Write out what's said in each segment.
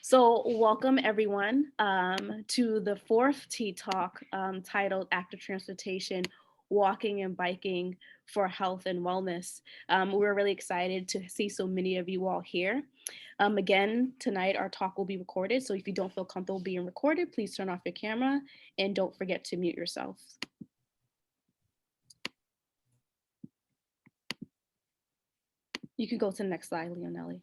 So welcome everyone to the fourth Tea Talk titled Active Transportation, Walking and Biking for Health and Wellness. We're really excited to see so many of you all here. Again, tonight our talk will be recorded, so if you don't feel comfortable being recorded, please turn off your camera and don't forget to mute yourself. You can go to the next slide, Leonelli.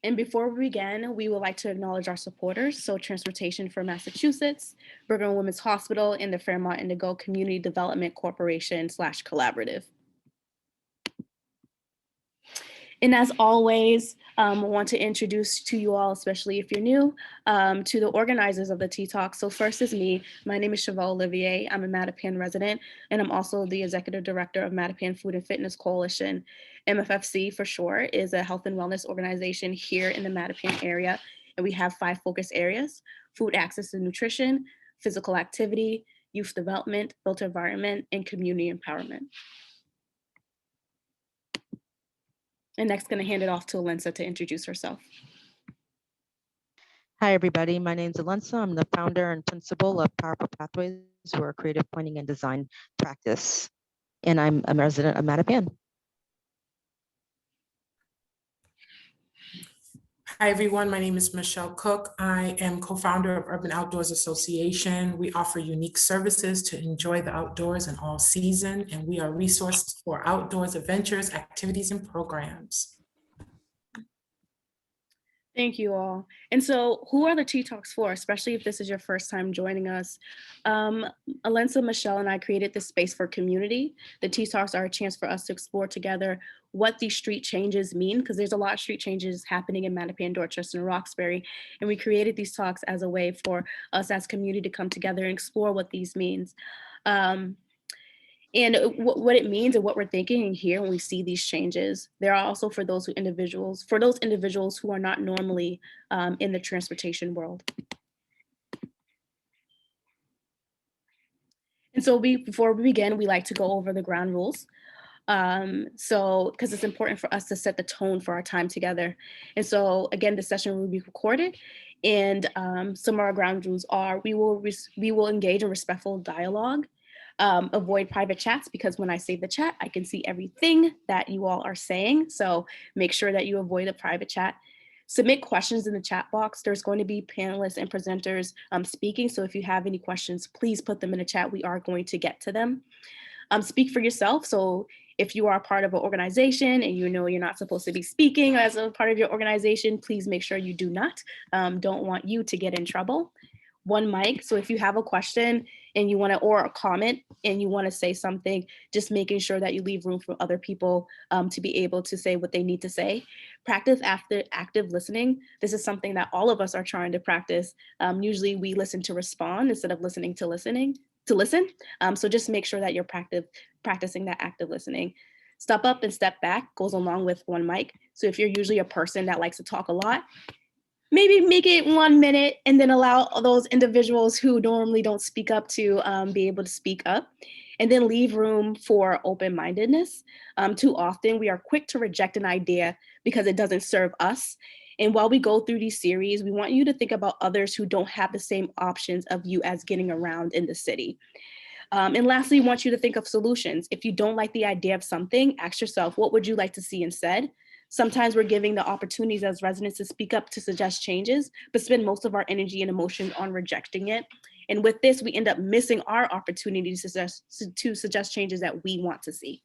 And before we begin, we would like to acknowledge our supporters, so Transportation for Massachusetts, Brigham and Women's Hospital, and the Fairmont Indigo Community Development Corporation /Collaborative. And as always, I want to introduce to you all, especially if you're new, to the organizers of the Tea Talk. So first is me. My name is Chevelle Olivier. I'm a Mattapan resident, and I'm also the executive director of Mattapan Food and Fitness Coalition. MFFC for short is a health and wellness organization here in the Mattapan area. And we have 5 focus areas: food access and nutrition, physical activity, youth development, built environment, and community empowerment. And next, going to hand it off to Alensa to introduce herself. Hi, everybody. My name is Alensa. I'm the founder and principal of Powerful Pathways. We're a creative planning and design practice, and I'm a resident of Mattapan. Hi, everyone. My name is Michelle Cook. I am co-founder of Urban Outdoors Association. We offer unique services to enjoy the outdoors in all season, and we are resourced for outdoors adventures, activities, and programs. Thank you all. And so who are the Tea Talks for, especially if this is your first time joining us? Alensa, Michelle, and I created this space for community. The Tea Talks are a chance for us to explore together what these street changes mean, because there's a lot of street changes happening in Mattapan, Dorchester, and Roxbury. And we created these talks as a way for us as community to come together and explore what these means. And what it means and what we're thinking here when we see these changes. There are also for those individuals who are not normally in the transportation world. And so before we begin, we like to go over the ground rules. Because it's important for us to set the tone for our time together. And so again, the session will be recorded, and some of our ground rules are: we will engage in respectful dialogue. Avoid private chats, because when I say the chat, I can see everything that you all are saying. So make sure that you avoid a private chat. Submit questions in the chat box. There's going to be panelists and presenters speaking. So if you have any questions, please put them in the chat. We are going to get to them. Speak for yourself. So if you are part of an organization and you know you're not supposed to be speaking as a part of your organization, please make sure you do not. Don't want you to get in trouble. One mic. So if you have a question and you want to, or a comment and you want to say something, just making sure that you leave room for other people to be able to say what they need to say. Practice after active listening. This is something that all of us are trying to practice. Usually we listen to respond instead of listening to listen. So just make sure that you're practicing that active listening. Step up and step back goes along with one mic. So if you're usually a person that likes to talk a lot, maybe make it 1 minute and then allow those individuals who normally don't speak up to be able to speak up, and then leave room for open-mindedness. Too often we are quick to reject an idea because it doesn't serve us. And while we go through these series, we want you to think about others who don't have the same options of you as getting around in the city. And lastly, we want you to think of solutions. If you don't like the idea of something, ask yourself, what would you like to see instead? Sometimes we're giving the opportunities as residents to speak up to suggest changes, but spend most of our energy and emotion on rejecting it. And with this, we end up missing our opportunities to suggest changes that we want to see.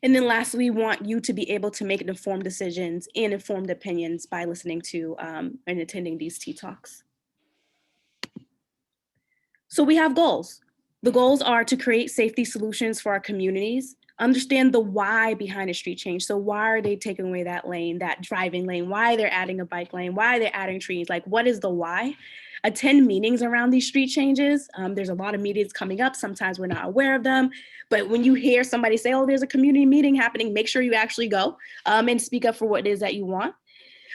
And then lastly, we want you to be able to make informed decisions and informed opinions by listening to and attending these Tea Talks. So we have goals. The goals are to create safety solutions for our communities, understand the why behind a street change. So why are they taking away that lane, that driving lane? Why they're adding a bike lane? Why they're adding trees? Like, what is the why? Attend meetings around these street changes. There's a lot of meetings coming up. Sometimes we're not aware of them. But when you hear somebody say, oh, there's a community meeting happening, make sure you actually go and speak up for what it is that you want.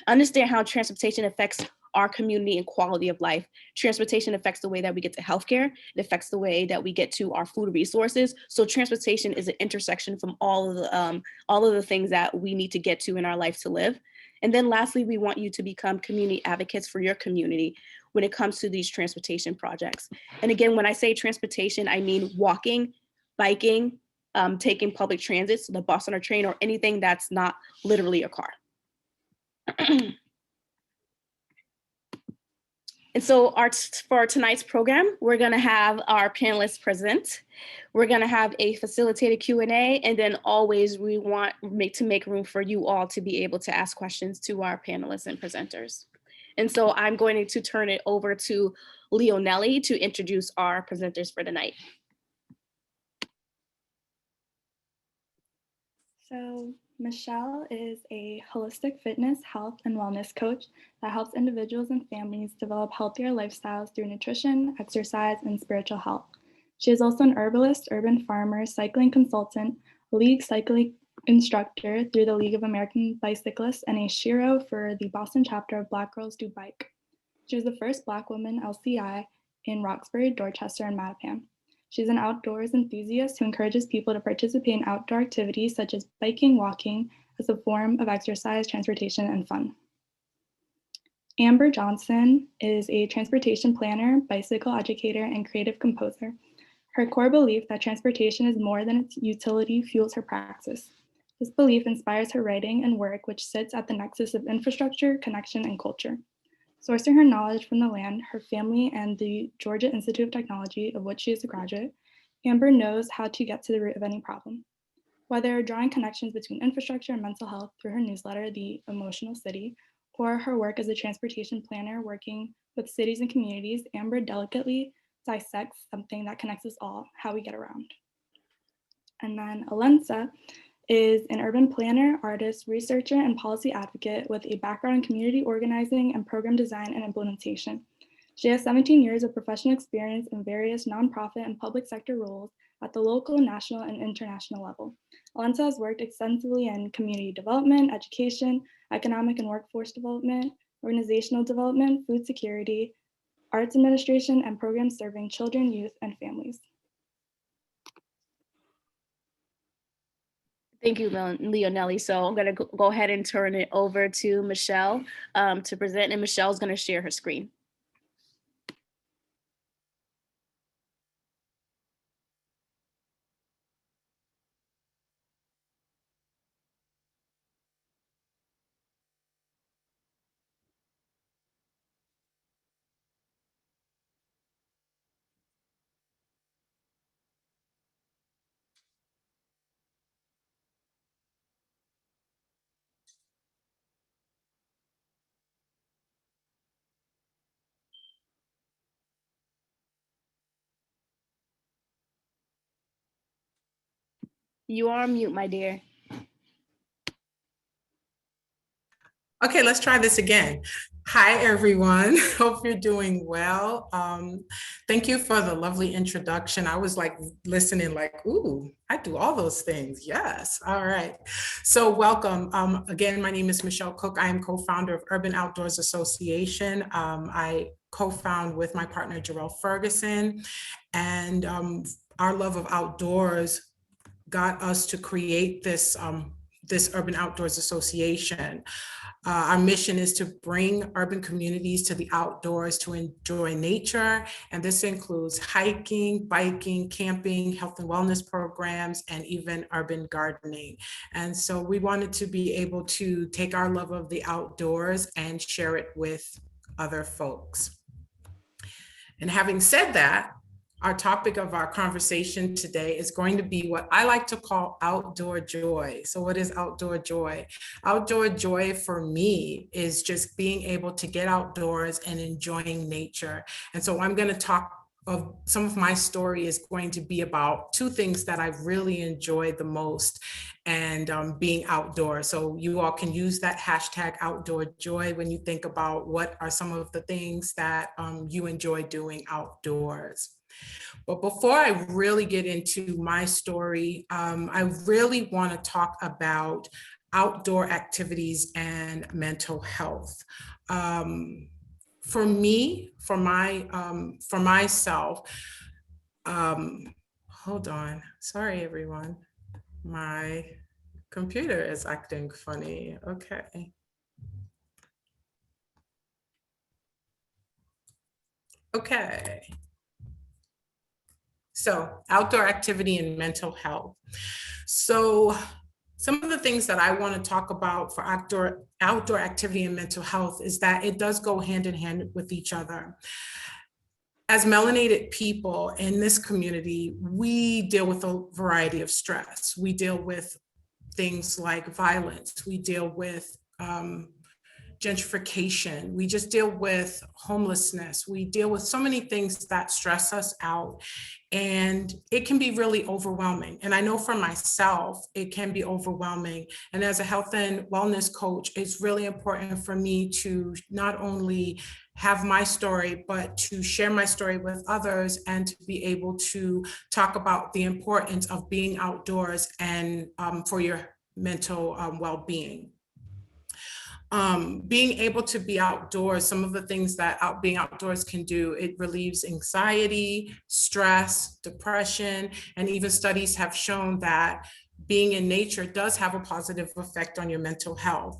Understand how transportation affects our community and quality of life. Transportation affects the way that we get to healthcare. It affects the way that we get to our food resources. So transportation is an intersection from all of the things that we need to get to in our life to live. And then lastly, we want you to become community advocates for your community when it comes to these transportation projects. And again, when I say transportation, I mean walking, biking, taking public transit, so the bus or train, or anything that's not literally a car. And so for tonight's program, we're gonna have our panelists present. We're gonna have a facilitated Q&A, and then always we want to make room for you all to be able to ask questions to our panelists and presenters. And so I'm going to turn it over to Leonelli to introduce our presenters for tonight. So Michelle is a holistic fitness, health, and wellness coach that helps individuals and families develop healthier lifestyles through nutrition, exercise, and spiritual health. She is also an herbalist, urban farmer, cycling consultant, league cycling instructor through the League of American Bicyclists, and a Shiro for the Boston chapter of Black Girls Do Bike. She was the first Black woman LCI in Roxbury, Dorchester, and Mattapan. She's an outdoors enthusiast who encourages people to participate in outdoor activities such as biking, walking, as a form of exercise, transportation, and fun. Ambar Johnson is a transportation planner, bicycle educator, and creative composer. Her core belief that transportation is more than its utility fuels her practice. This belief inspires her writing and work, which sits at the nexus of infrastructure, connection, and culture. Sourcing her knowledge from the land, her family, and the Georgia Institute of Technology, of which she is a graduate, Ambar knows how to get to the root of any problem. Whether drawing connections between infrastructure and mental health through her newsletter, The Emotional City, or her work as a transportation planner working with cities and communities, Ambar delicately dissects something that connects us all, how we get around. And then Alensa is an urban planner, artist, researcher, and policy advocate with a background in community organizing and program design and implementation. She has 17 years of professional experience in various nonprofit and public sector roles at the local, national, and international level. Alensa has worked extensively in community development, education, economic and workforce development, organizational development, food security, arts administration, and programs serving children, youth, and families. Thank you, Leonelli. So I'm going to go ahead and turn it over to Michelle to present, and Michelle's going to share her screen. You are on mute, my dear. Okay, let's try this again. Hi, everyone. Hope you're doing well. Thank you for the lovely introduction. I was like listening like, ooh, I do all those things. Yes. All right. So welcome. Again, my name is Michelle Cook. I am co-founder of Urban Outdoors Association. I co-found with my partner, Jarrell Ferguson, and our love of outdoors got us to create this, this Urban Outdoors Association. Our mission is to bring urban communities to the outdoors to enjoy nature. And this includes hiking, biking, camping, health and wellness programs, and even urban gardening. And so we wanted to be able to take our love of the outdoors and share it with other folks. And having said that, our topic of our conversation today is going to be what I like to call outdoor joy. So what is outdoor joy? Outdoor joy for me is just being able to get outdoors and enjoying nature. And so I'm going to talk of some of my story is going to be about two things that I really enjoy the most, and being outdoors. So you all can use that hashtag outdoor joy when you think about what are some of the things that you enjoy doing outdoors. But before I really get into my story, I really want to talk about outdoor activities and mental health. for me, for myself, hold on, sorry everyone, my computer is acting funny. Okay. Okay. So outdoor activity and mental health. So some of the things that I want to talk about for outdoor activity and mental health is that it does go hand in hand with each other. As melanated people in this community, we deal with a variety of stress. We deal with things like violence. We deal with gentrification. We just deal with homelessness. We deal with so many things that stress us out, and it can be really overwhelming. And I know for myself, it can be overwhelming. And as a health and wellness coach, it's really important for me to not only have my story, but to share my story with others and to be able to talk about the importance of being outdoors and for your mental well-being. Being able to be outdoors, some of the things that being outdoors can do, it relieves anxiety, stress, depression, and even studies have shown that being in nature does have a positive effect on your mental health.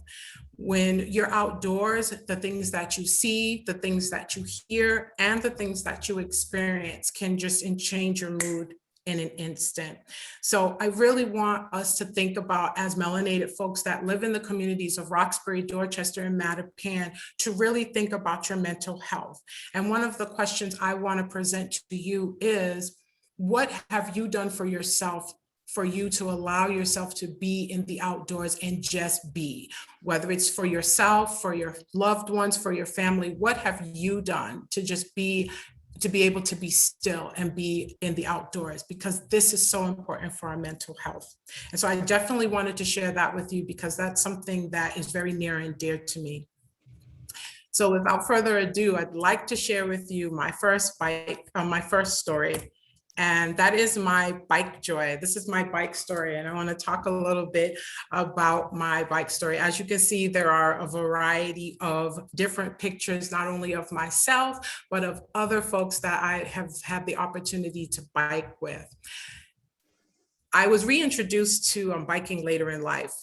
When you're outdoors, the things that you see, the things that you hear, and the things that you experience can just change your mood in an instant. So I really want us to think about, as melanated folks that live in the communities of Roxbury, Dorchester, and Mattapan, to really think about your mental health. And one of the questions I want to present to you is, what have you done for yourself for you to allow yourself to be in the outdoors and just be, whether it's for yourself, for your loved ones, for your family? What have you done to just be, to be able to be still and be in the outdoors? Because this is so important for our mental health. And so I definitely wanted to share that with you because that's something that is very near and dear to me. So without further ado, I'd like to share with you my first story. And that is my bike joy. This is my bike story. And I want to talk a little bit about my bike story. As you can see, there are a variety of different pictures, not only of myself, but of other folks that I have had the opportunity to bike with. I was reintroduced to biking later in life.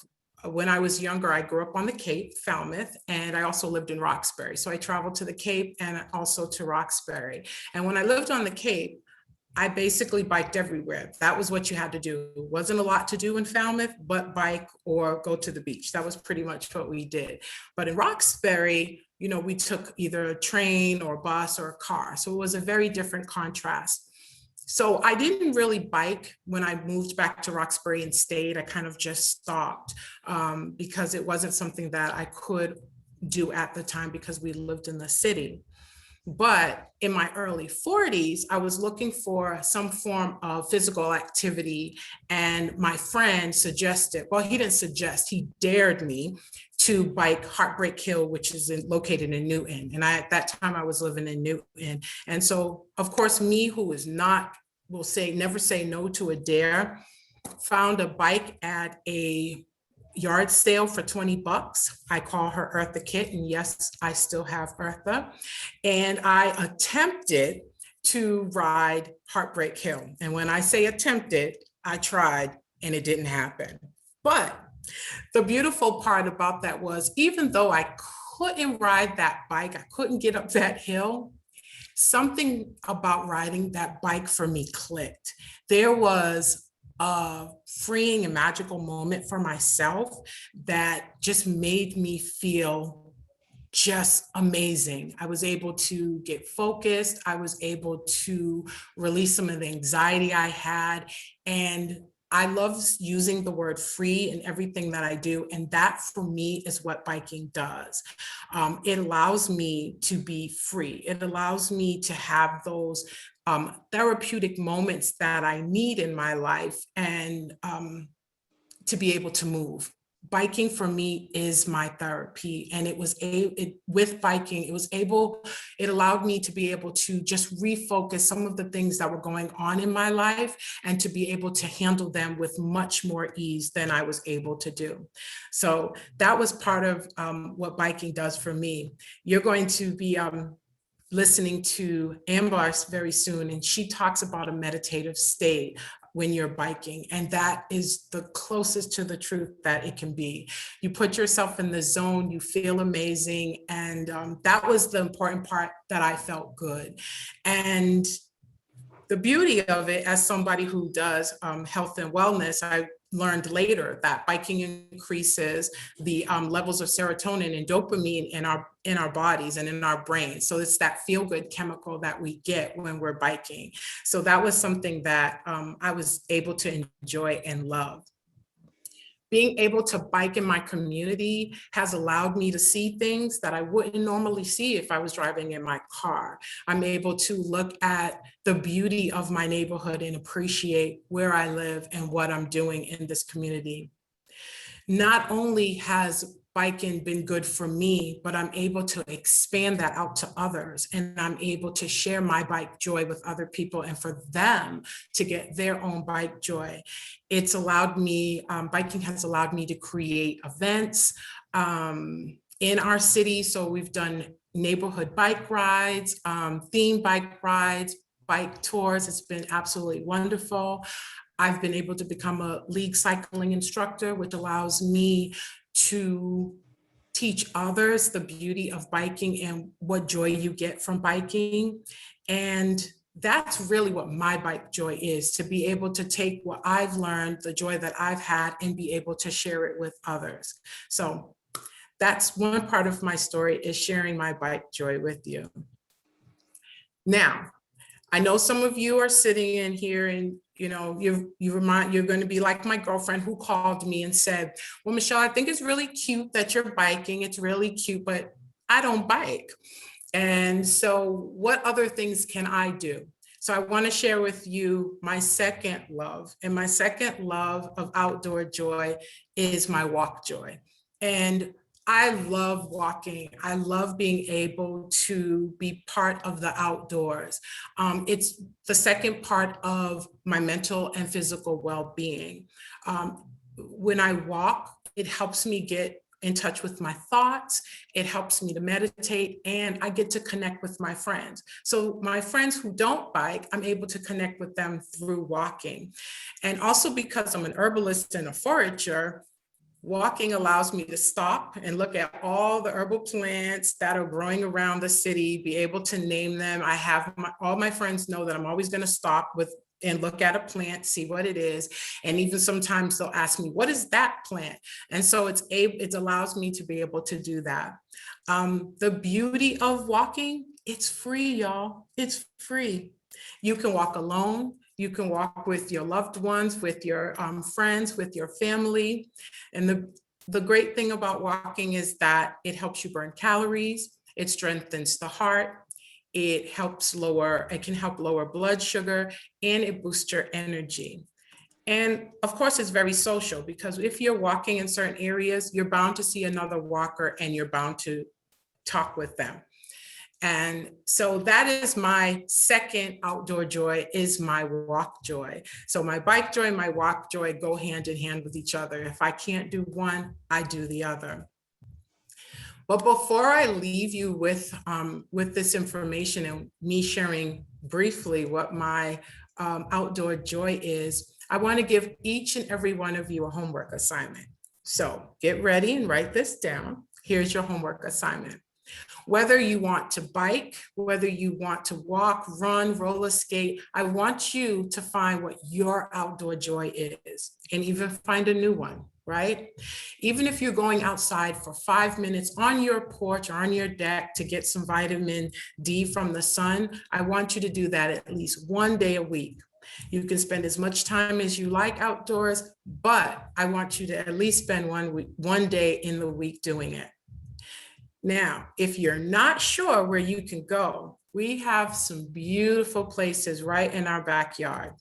When I was younger, I grew up on the Cape, Falmouth, and I also lived in Roxbury. So I traveled to the Cape and also to Roxbury. And when I lived on the Cape, I basically biked everywhere. That was what you had to do. It wasn't a lot to do in Falmouth, but bike or go to the beach. That was pretty much what we did. But in Roxbury, you know, we took either a train or a bus or a car. So it was a very different contrast. So I didn't really bike when I moved back to Roxbury and stayed. I kind of just stopped because it wasn't something that I could do at the time because we lived in the city. But in my early 40s, I was looking for some form of physical activity. And my friend suggested, well, he didn't suggest, he dared me to bike Heartbreak Hill, which is located in Newton. And at that time I was living in Newton. And so, of course, me, who is not, will say, never say no to a dare, found a bike at a yard sale for 20 bucks. I call her Eartha Kit, and yes, I still have Eartha. And I attempted to ride Heartbreak Hill. And when I say attempted, I tried and it didn't happen. But the beautiful part about that was, even though I couldn't ride that bike, I couldn't get up that hill, something about riding that bike for me clicked. There was a freeing and magical moment for myself that just made me feel just amazing. I was able to get focused. I was able to release some of the anxiety I had. And I love using the word free in everything that I do. And that for me is what biking does. It allows me to be free. It allows me to have those therapeutic moments that I need in my life and to be able to move. biking for me is my therapy. And it was with biking, it allowed me to be able to just refocus some of the things that were going on in my life and to be able to handle them with much more ease than I was able to do. So that was part of what biking does for me. You're going to be listening to Ambar very soon, and she talks about a meditative state when you're biking, and that is the closest to the truth that it can be. You put yourself in the zone, you feel amazing, and that was the important part, that I felt good. And the beauty of it, as somebody who does health and wellness, I learned later that biking increases the levels of serotonin and dopamine in our bodies and in our brains. So it's that feel-good chemical that we get when we're biking. So that was something that I was able to enjoy and love. Being able to bike in my community has allowed me to see things that I wouldn't normally see if I was driving in my car. I'm able to look at the beauty of my neighborhood and appreciate where I live and what I'm doing in this community. Not only has biking been good for me, but I'm able to expand that out to others, and I'm able to share my bike joy with other people and for them to get their own bike joy. It's allowed me, biking has allowed me to create events in our city. So we've done neighborhood bike rides, theme bike rides, bike tours. It's been absolutely wonderful. I've been able to become a league cycling instructor, which allows me to teach others the beauty of biking and what joy you get from biking. And that's really what my bike joy is, to be able to take what I've learned, the joy that I've had, and be able to share it with others. So that's one part of my story, is sharing my bike joy with you. Now, I know some of you are sitting in here and you're going to be like my girlfriend who called me and said, well, Michelle, I think it's really cute that you're biking. It's really cute, but I don't bike. And so what other things can I do? So I want to share with you my second love. And my second love of outdoor joy is my walk joy. And I love walking. I love being able to be part of the outdoors. It's the second part of my mental and physical well-being. When I walk, it helps me get in touch with my thoughts. It helps me to meditate, and I get to connect with my friends. So my friends who don't bike, I'm able to connect with them through walking. And also because I'm an herbalist and a forager, walking allows me to stop and look at all the herbal plants that are growing around the city, be able to name them. I have all my friends know that I'm always going to stop and look at a plant, see what it is. And even sometimes they'll ask me, what is that plant? And so it allows me to be able to do that. The beauty of walking, it's free, y'all. It's free. You can walk alone. You can walk with your loved ones, with your friends, with your family. And the great thing about walking is that it helps you burn calories. It strengthens the heart. It can help lower blood sugar, and it boosts your energy. And of course, it's very social, because if you're walking in certain areas, you're bound to see another walker and you're bound to talk with them. And so that is my second outdoor joy, is my walk joy. So my bike joy and my walk joy go hand in hand with each other. If I can't do one, I do the other. But before I leave you with this information and me sharing briefly what my outdoor joy is, I want to give each and every one of you a homework assignment. So get ready and write this down. Here's your homework assignment. Whether you want to bike, whether you want to walk, run, roller skate, I want you to find what your outdoor joy is, and even find a new one, right? Even if you're going outside for 5 minutes on your porch or on your deck to get some vitamin D from the sun, I want you to do that at least one day a week. You can spend as much time as you like outdoors, but I want you to at least spend one day in the week doing it. Now, if you're not sure where you can go, we have some beautiful places right in our backyard.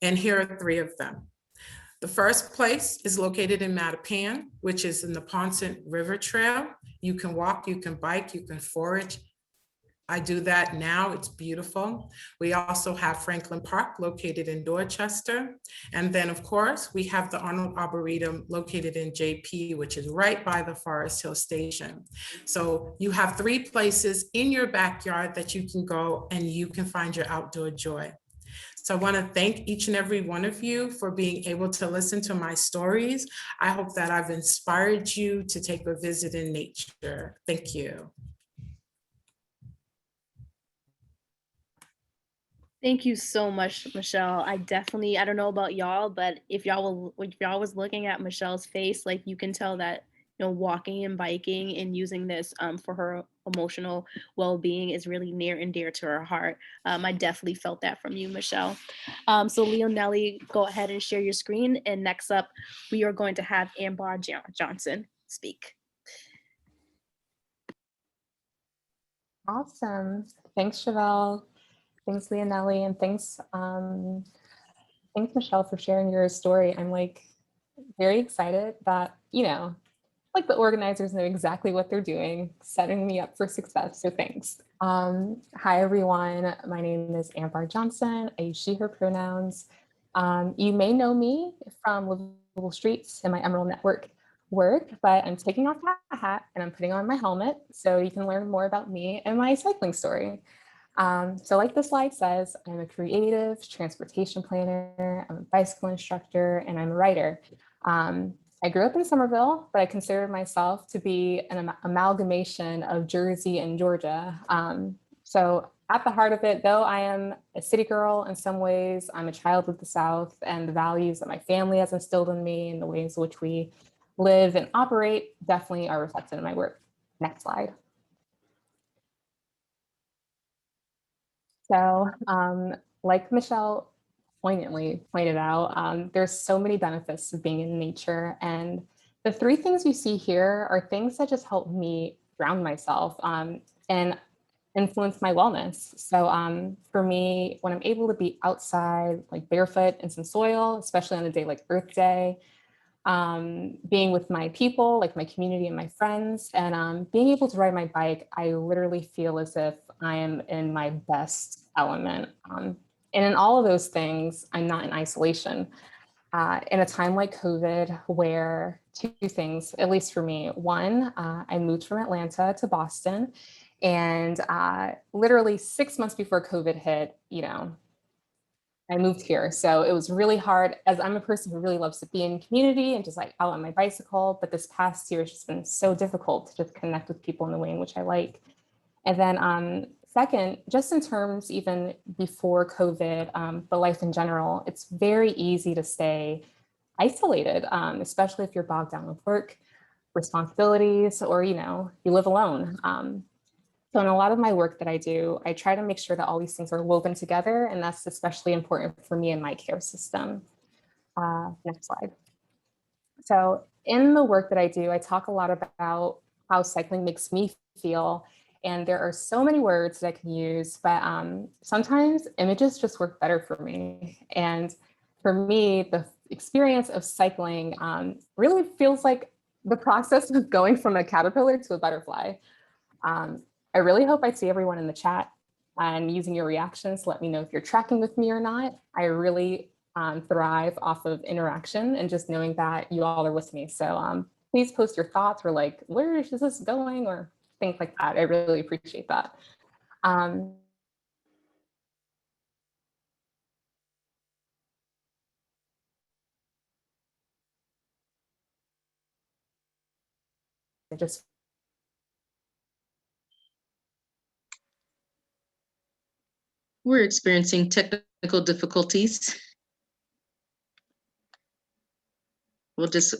And here are 3 of them. The first place is located in Mattapan, which is in the Ponset River Trail. You can walk, you can bike, you can forage. I do that now, it's beautiful. We also have Franklin Park located in Dorchester. And then of course, we have the Arnold Arboretum located in JP, which is right by the Forest Hill Station. So you have 3 places in your backyard that you can go and you can find your outdoor joy. So I want to thank each and every one of you for being able to listen to my stories. I hope that I've inspired you to take a visit in nature. Thank you. Thank you so much, Michelle. I don't know about y'all, but if y'all was looking at Michelle's face, like you can tell that, walking and biking and using this for her emotional well-being is really near and dear to her heart. I definitely felt that from you, Michelle. So Leonelli, go ahead and share your screen. And next up, we are going to have Ambar Johnson speak. Awesome. Thanks, Chevelle. Thanks, Leonelli, and thanks Michelle for sharing your story. I'm very excited that, the organizers know exactly what they're doing, setting me up for success. So thanks. Hi, everyone. My name is Ambar Johnson. I use she, her pronouns. You may know me from Livable Streets and my Emerald Network work, but I'm taking off that hat and I'm putting on my helmet so you can learn more about me and my cycling story. So like the slide says, I'm a creative transportation planner, I'm a bicycle instructor, and I'm a writer. I grew up in Somerville, but I consider myself to be an amalgamation of Jersey and Georgia. So at the heart of it, though I am a city girl in some ways, I'm a child of the South, and the values that my family has instilled in me and the ways in which we live and operate definitely are reflected in my work. Next slide. So like Michelle poignantly pointed out, there's so many benefits of being in nature. And the 3 things you see here are things that just help me ground myself and influence my wellness. So for me, when I'm able to be outside, like barefoot in some soil, especially on a day like Earth Day, being with my people, like my community and my friends, and being able to ride my bike, I literally feel as if I am in my best element. And in all of those things, I'm not in isolation. In a time like COVID, where 2 things, at least for me, one, I moved from Atlanta to Boston, and literally 6 months before COVID hit, I moved here. So it was really hard, as I'm a person who really loves to be in community and just out on my bicycle. But this past year has just been so difficult to just connect with people in the way in which I like. And then second, just in terms even before COVID, but life in general, it's very easy to stay isolated, especially if you're bogged down with work, responsibilities, or, you live alone. So in a lot of my work that I do, I try to make sure that all these things are woven together, and that's especially important for me in my care system. Next slide. So in the work that I do, I talk a lot about how cycling makes me feel, and there are so many words that I can use, but sometimes images just work better for me. And for me, the experience of cycling really feels like the process of going from a caterpillar to a butterfly. I really hope I see everyone in the chat and using your reactions to let me know if you're tracking with me or not. I really thrive off of interaction and just knowing that you all are with me. So please post your thoughts or where is this going or things like that. I really appreciate that. We're experiencing technical difficulties. We'll just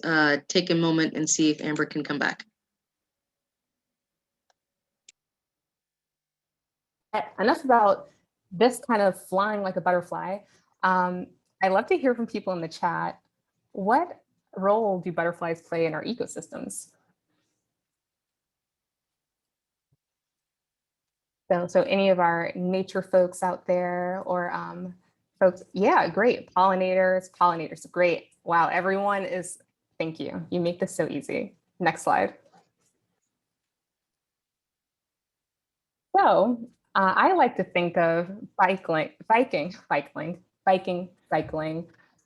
take a moment and see if Amber can come back. Enough about this kind of flying like a butterfly. I'd love to hear from people in the chat. What role do butterflies play in our ecosystems? So any of our nature folks out there, or Folks, yeah, great. Pollinators, great. Wow, everyone is, thank you. You make this so easy. Next slide. So I like to think of biking,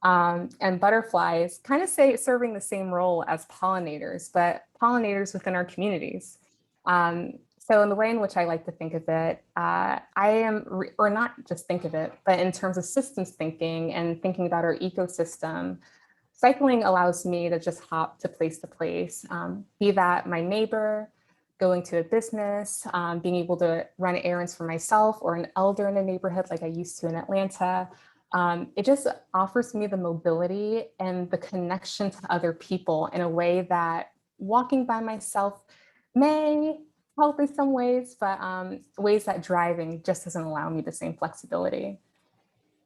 and butterflies kind of serving the same role as pollinators, but pollinators within our communities. So in the way in which I like to think of it, or not just think of it, but in terms of systems thinking and thinking about our ecosystem, cycling allows me to just hop to place, be that my neighbor, going to a business, being able to run errands for myself or an elder in a neighborhood like I used to in Atlanta. It just offers me the mobility and the connection to other people in a way that walking by myself may help in some ways, but ways that driving just doesn't allow me the same flexibility.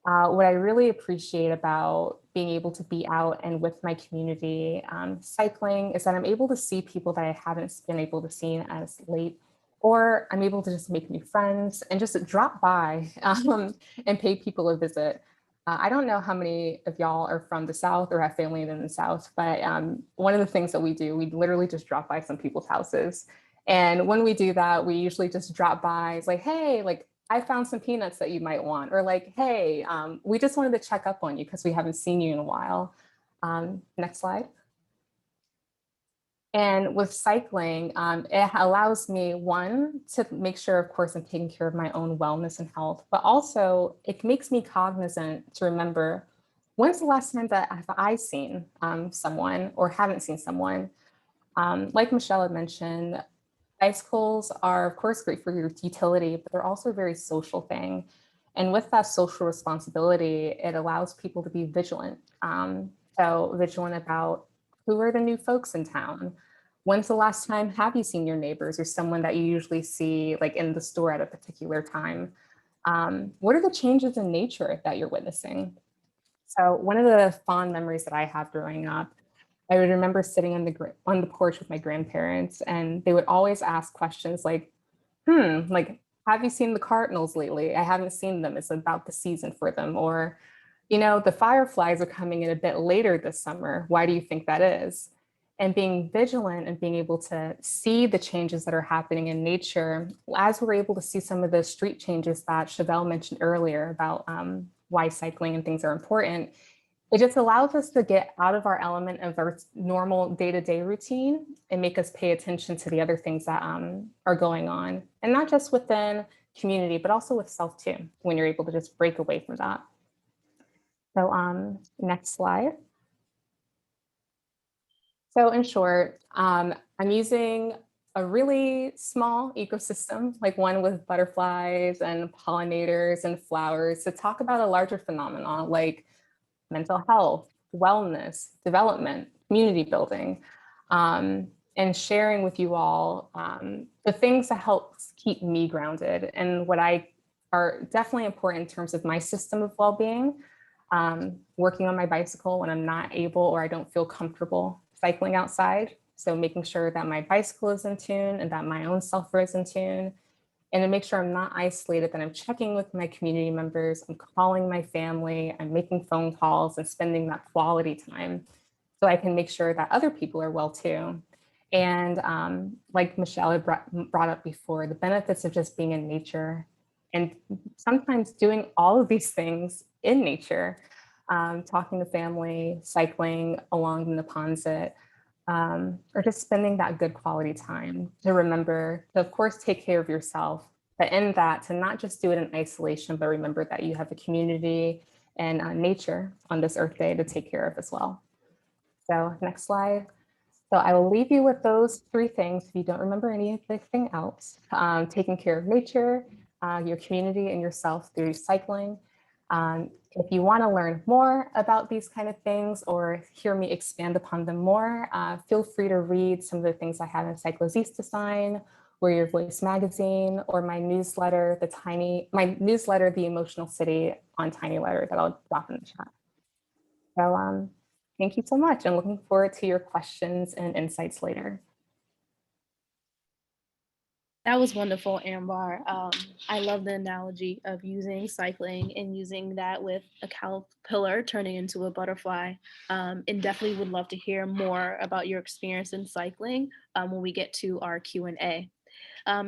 What I really appreciate about being able to be out and with my community cycling is that I'm able to see people that I haven't been able to see as late, or I'm able to just make new friends and just drop by and pay people a visit. I don't know how many of y'all are from the South or have family in the South, but one of the things that we do, we literally just drop by some people's houses. And when we do that, we usually just drop by. It's like, hey, like, I found some peanuts that you might want, or like, hey, we just wanted to check up on you because we haven't seen you in a while. Next slide. And with cycling, it allows me, one, to make sure, of course, I'm taking care of my own wellness and health, but also it makes me cognizant to remember, when's the last time that have I seen someone or haven't seen someone? Like Michelle had mentioned, bicycles are, of course, great for your utility, but they're also a very social thing. And with that social responsibility, it allows people to be vigilant. So vigilant about who are the new folks in town? When's the last time have you seen your neighbors or someone that you usually see like in the store at a particular time? What are the changes in nature that you're witnessing? So one of the fond memories that I have growing up, I would remember sitting on the porch with my grandparents, and they would always ask questions like, like, have you seen the cardinals lately? I haven't seen them. It's about the season for them. Or, you know, the fireflies are coming in a bit later this summer. Why do you think that is? And being vigilant and being able to see the changes that are happening in nature, as we're able to see some of the street changes that Chevelle mentioned earlier about why cycling and things are important, it just allows us to get out of our element of our normal day-to-day routine and make us pay attention to the other things that are going on. And not just within community, but also with self too, when you're able to just break away from that. So next slide. So in short, I'm using a really small ecosystem, like one with butterflies and pollinators and flowers, to talk about a larger phenomenon like mental health, wellness, development, community building, and sharing with you all the things that help keep me grounded and what I are definitely important in terms of my system of well-being, working on my bicycle when I'm not able or I don't feel comfortable cycling outside. So making sure that my bicycle is in tune and that my own self is in tune, and to make sure I'm not isolated, that I'm checking with my community members, I'm calling my family, I'm making phone calls and spending that quality time so I can make sure that other people are well too. And like Michelle had brought up before, the benefits of just being in nature and sometimes doing all of these things in nature, talking to family, cycling along the Neponset, or just spending that good quality time to remember to, of course, take care of yourself, but in that, to not just do it in isolation, but remember that you have a community and nature on this Earth Day to take care of as well. So next slide. So I will leave you with those three things if you don't remember anything else. Taking care of nature, your community, and yourself through cycling. If you want to learn more about these kind of things or hear me expand upon them more, feel free to read some of the things I have in Cyclosiste Design, We're Your Voice magazine, or my newsletter, The Emotional City, on Tiny Letter that I'll drop in the chat. So thank you so much, and looking forward to your questions and insights later. That was wonderful, Ambar. I love the analogy of using cycling and using that with a caterpillar turning into a butterfly. And definitely would love to hear more about your experience in cycling when we get to our Q&A.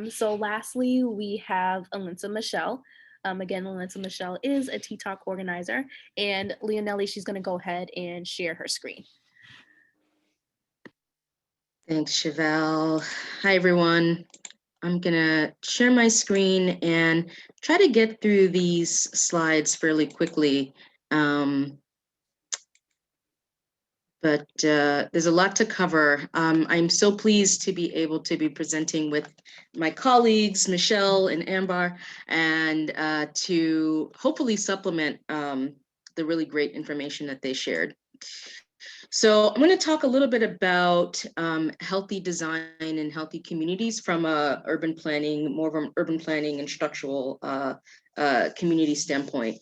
So lastly, we have Alinsa Michelle. Again, Alinsa Michelle is a T-Talk organizer, and Leonelli, she's going to go ahead and share her screen. Thanks, Chevelle. Hi, everyone. I'm gonna share my screen and try to get through these slides fairly quickly. But there's a lot to cover. I'm so pleased to be able to be presenting with my colleagues, Michelle and Ambar, and to hopefully supplement the really great information that they shared. So I'm going to talk a little bit about healthy design and healthy communities from a urban planning, more of an urban planning and structural community standpoint.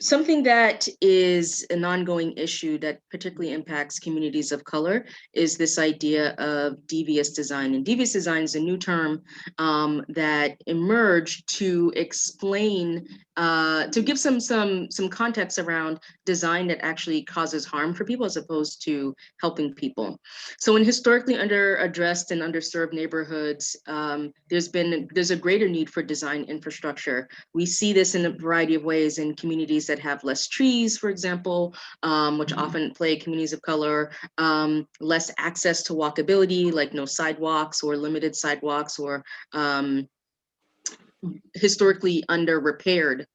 Something that is an ongoing issue that particularly impacts communities of color is this idea of devious design. And devious design is a new term that emerged to explain, to give some context around design that actually causes harm for people as opposed to helping people. So in historically underaddressed and underserved neighborhoods, there's a greater need for design infrastructure. We see this in a variety of ways in communities that have less trees, for example, which often plague communities of color, less access to walkability, like no sidewalks or limited sidewalks, or historically under repaired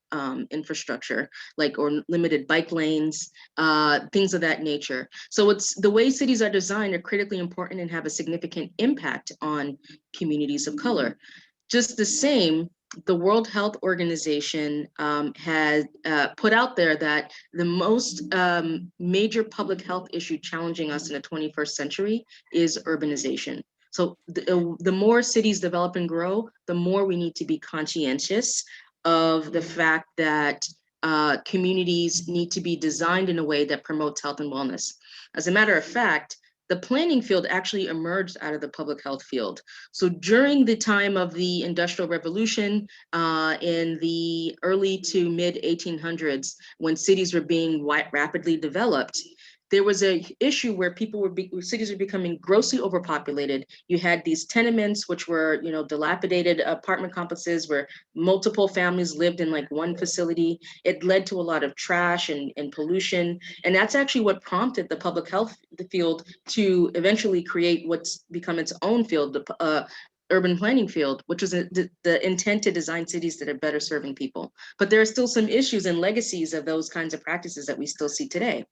infrastructure, like, or limited bike lanes, things of that nature. So it's the way cities are designed are critically important and have a significant impact on communities of color. Just the same, the World Health Organization has put out there that the most major public health issue challenging us in the 21st century is urbanization. So the more cities develop and grow, the more we need to be conscientious of the fact that communities need to be designed in a way that promotes health and wellness. As a matter of fact, the planning field actually emerged out of the public health field. So during the time of the Industrial Revolution in the early to mid 1800s, when cities were being rapidly developed, there was a issue where cities were becoming grossly overpopulated. You had these tenements, which were, dilapidated apartment complexes where multiple families lived in like one facility. It led to a lot of trash and pollution. And that's actually what prompted the public health field to eventually create what's become its own field, the urban planning field, which was the intent to design cities that are better serving people. But there are still some issues and legacies of those kinds of practices that we still see today.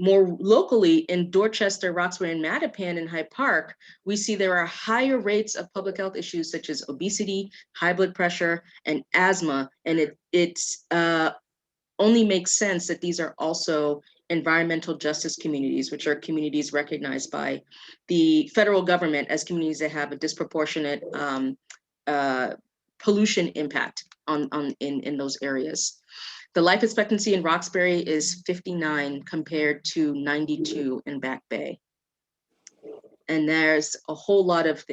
More locally, in Dorchester, Roxbury, and Mattapan in Hyde Park, we see there are higher rates of public health issues such as obesity, high blood pressure, and asthma. And it's only makes sense that these are also environmental justice communities, which are communities recognized by the federal government as communities that have a disproportionate pollution impact in those areas. The life expectancy in Roxbury is 59 compared to 92 in Back Bay. And there's a whole lot of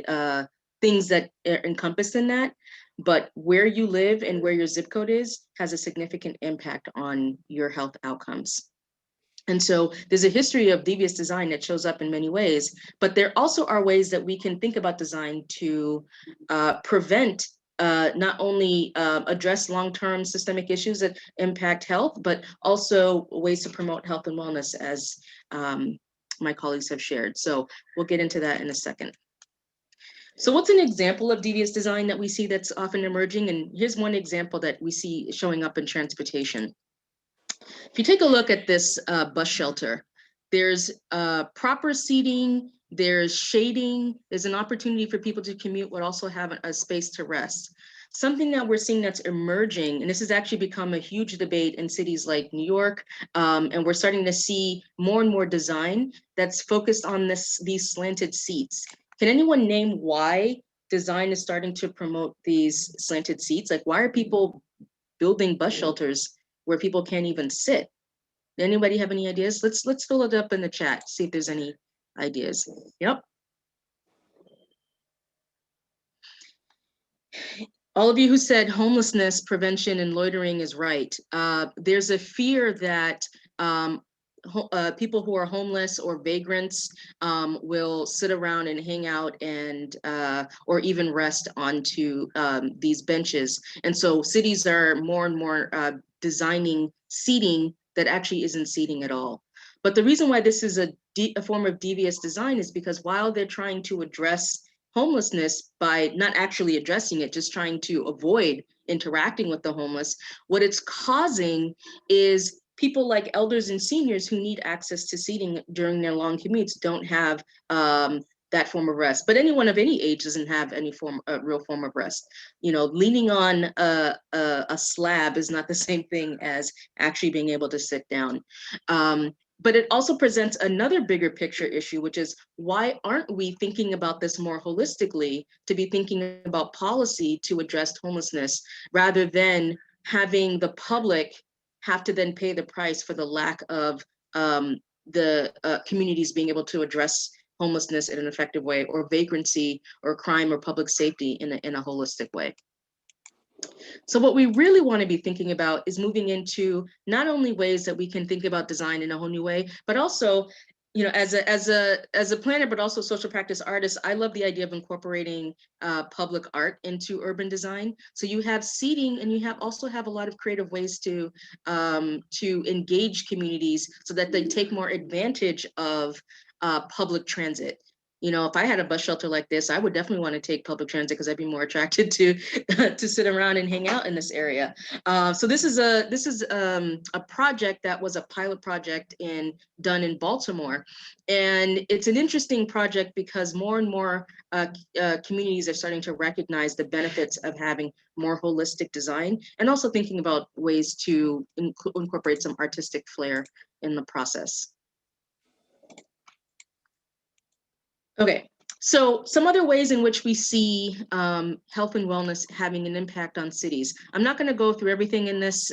things that are encompassed in that, but where you live and where your zip code is has a significant impact on your health outcomes. And so there's a history of devious design that shows up in many ways, but there also are ways that we can think about design to prevent not only address long-term systemic issues that impact health, but also ways to promote health and wellness, as my colleagues have shared. So we'll get into that in a second. So what's an example of devious design that we see that's often emerging? And here's one example that we see showing up in transportation. If you take a look at this bus shelter, there's proper seating, there's shading, there's an opportunity for people to commute but also have a space to rest. Something that we're seeing that's emerging, and this has actually become a huge debate in cities like New York, and we're starting to see more and more design that's focused on these slanted seats. Can anyone name why design is starting to promote these slanted seats? Like, why are people building bus shelters where people can't even sit? Anybody have any ideas? Let's fill it up in the chat, see if there's any ideas. Yep. All of you who said homelessness prevention and loitering is right. There's a fear that people who are homeless or vagrants will sit around and hang out and or even rest onto these benches. And so cities are more and more designing seating that actually isn't seating at all. But the reason why this is a form of devious design is because while they're trying to address homelessness by not actually addressing it, just trying to avoid interacting with the homeless, what it's causing is people like elders and seniors who need access to seating during their long commutes don't have that form of rest. But anyone of any age doesn't have any real form of rest. You know, leaning on a slab is not the same thing as actually being able to sit down. But it also presents another bigger picture issue, which is why aren't we thinking about this more holistically, to be thinking about policy to address homelessness rather than having the public have to then pay the price for the lack of the communities being able to address homelessness in an effective way, or vagrancy or crime or public safety in a holistic way. So what we really want to be thinking about is moving into not only ways that we can think about design in a whole new way, but also, you know, as a planner, but also social practice artist, I love the idea of incorporating public art into urban design. So you have seating, and you also have a lot of creative ways to engage communities so that they take more advantage of public transit. You know, if I had a bus shelter like this, I would definitely want to take public transit because I'd be more attracted to to sit around and hang out in this area. So this is a project that was a pilot project done in Baltimore, and it's an interesting project because more and more communities are starting to recognize the benefits of having more holistic design, and also thinking about ways to incorporate some artistic flair in the process. Okay, so some other ways in which we see health and wellness having an impact on cities. I'm not going to go through everything in this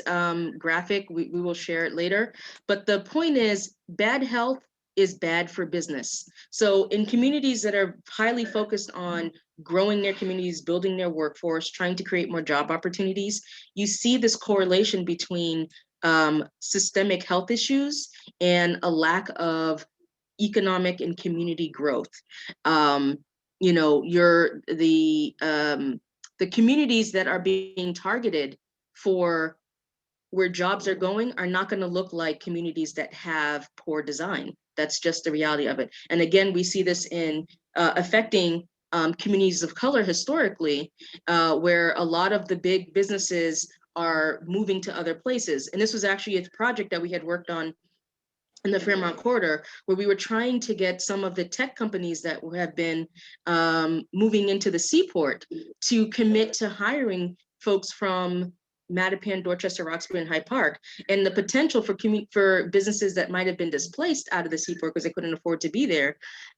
graphic. We will share it later. But the point is, bad health is bad for business. So in communities that are highly focused on growing their communities, building their workforce, trying to create more job opportunities, you see this correlation between systemic health issues and a lack of economic and community growth. You know, the communities that are being targeted for where jobs are going are not going to look like communities that have poor design. That's just the reality of it. And again, we see this in affecting communities of color historically, where a lot of the big businesses are moving to other places. And this was actually a project that we had worked on in the Fairmont corridor, where we were trying to get some of the tech companies that have been moving into the seaport to commit to hiring folks from Mattapan, Dorchester, Roxbury, and Hyde Park, and the potential for businesses that might have been displaced out of the seaport because they couldn't afford to be there,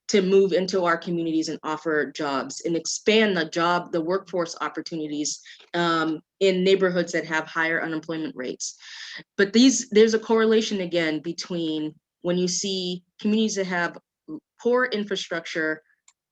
to move into our communities and offer jobs and expand the workforce opportunities in neighborhoods that have higher unemployment rates. But there's a correlation again between when you see communities that have poor infrastructure,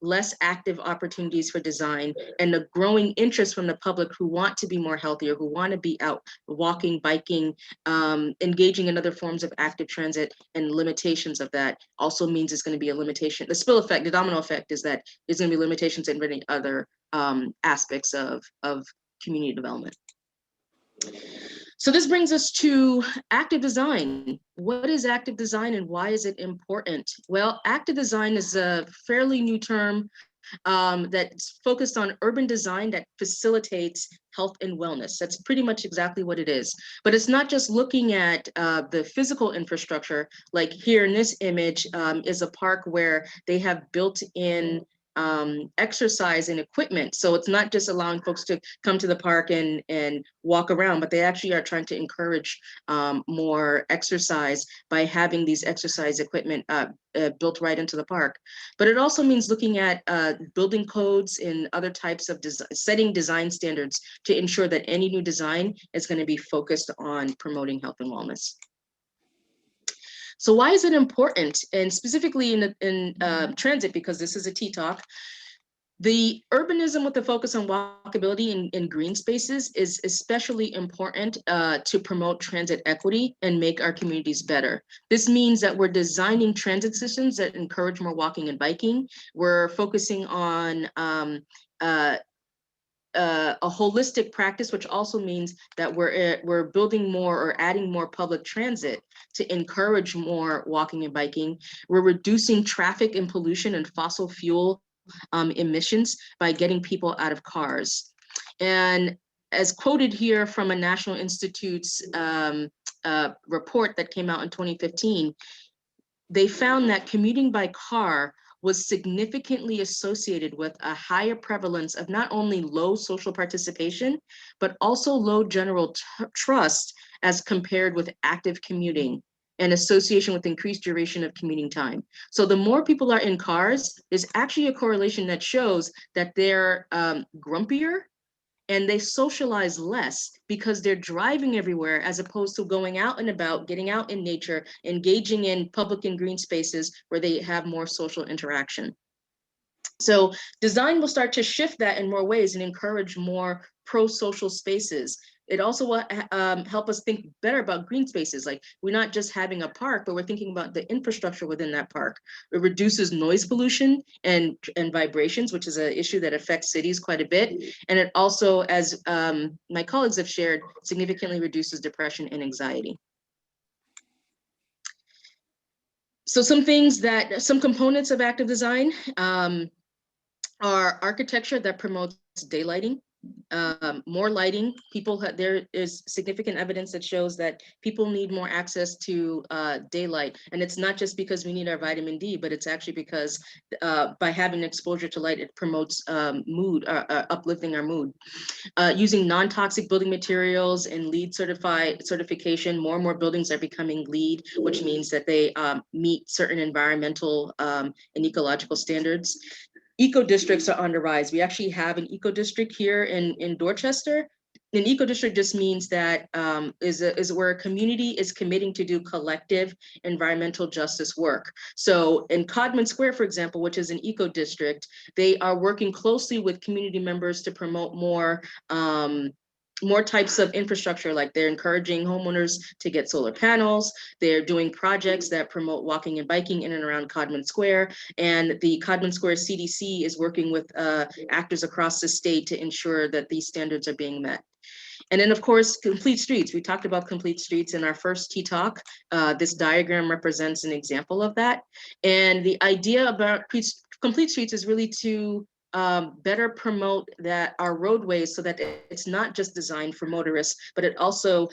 less active opportunities for design, and the growing interest from the public who want to be more healthier, who want to be out walking, biking, engaging in other forms of active transit, and limitations of that also means it's going to be a limitation. The spill effect, the domino effect is that there's going to be limitations in many other aspects of community development. So this brings us to active design. What is active design and why is it important? Well, active design is a fairly new term that's focused on urban design that facilitates health and wellness. That's pretty much exactly what it is. But it's not just looking at the physical infrastructure. Like here in this image is a park where they have built-in exercise and equipment. So it's not just allowing folks to come to the park and walk around, but they actually are trying to encourage more exercise by having these exercise equipment built right into the park. But it also means looking at building codes and other types of setting design standards to ensure that any new design is going to be focused on promoting health and wellness. So why is it important? And specifically in transit, because this is a T-Talk, The urbanism with the focus on walkability in green spaces is especially important to promote transit equity and make our communities better. This means that we're designing transit systems that encourage more walking and biking. We're focusing on a holistic practice, which also means that we're building more or adding more public transit to encourage more walking and biking. We're reducing traffic and pollution and fossil fuel emissions by getting people out of cars. And as quoted here from a National Institute's report that came out in 2015, they found that commuting by car was significantly associated with a higher prevalence of not only low social participation, but also low general trust as compared with active commuting and association with increased duration of commuting time. So the more people are in cars, there's actually a correlation that shows that they're grumpier and they socialize less because they're driving everywhere as opposed to going out and about, getting out in nature, engaging in public and green spaces where they have more social interaction. So design will start to shift that in more ways and encourage more pro-social spaces. It also will help us think better about green spaces. Like, we're not just having a park, but we're thinking about the infrastructure within that park. It reduces noise pollution and vibrations, which is an issue that affects cities quite a bit. And it also, as my colleagues have shared, significantly reduces depression and anxiety. So some components of active design are architecture that promotes daylighting, more lighting. There is significant evidence that shows that people need more access to daylight. And it's not just because we need our vitamin D, but it's actually because by having exposure to light, it promotes mood, uplifting our mood. Using non-toxic building materials and LEED certification, more and more buildings are becoming LEED, which means that they meet certain environmental and ecological standards. Eco districts are on the rise. We actually have an eco district here in Dorchester. An eco district just means that is where a community is committing to do collective environmental justice work. So in Codman Square, for example, which is an eco district, they are working closely with community members to promote more types of infrastructure. Like, they're encouraging homeowners to get solar panels. They're doing projects that promote walking and biking in and around Codman Square. And the Codman Square CDC is working with actors across the state to ensure that these standards are being met. And then, of course, complete streets. We talked about complete streets in our first Tea Talk. This diagram represents an example of that. And the idea about complete streets is really to better promote our roadways so that it's not just designed for motorists, but it also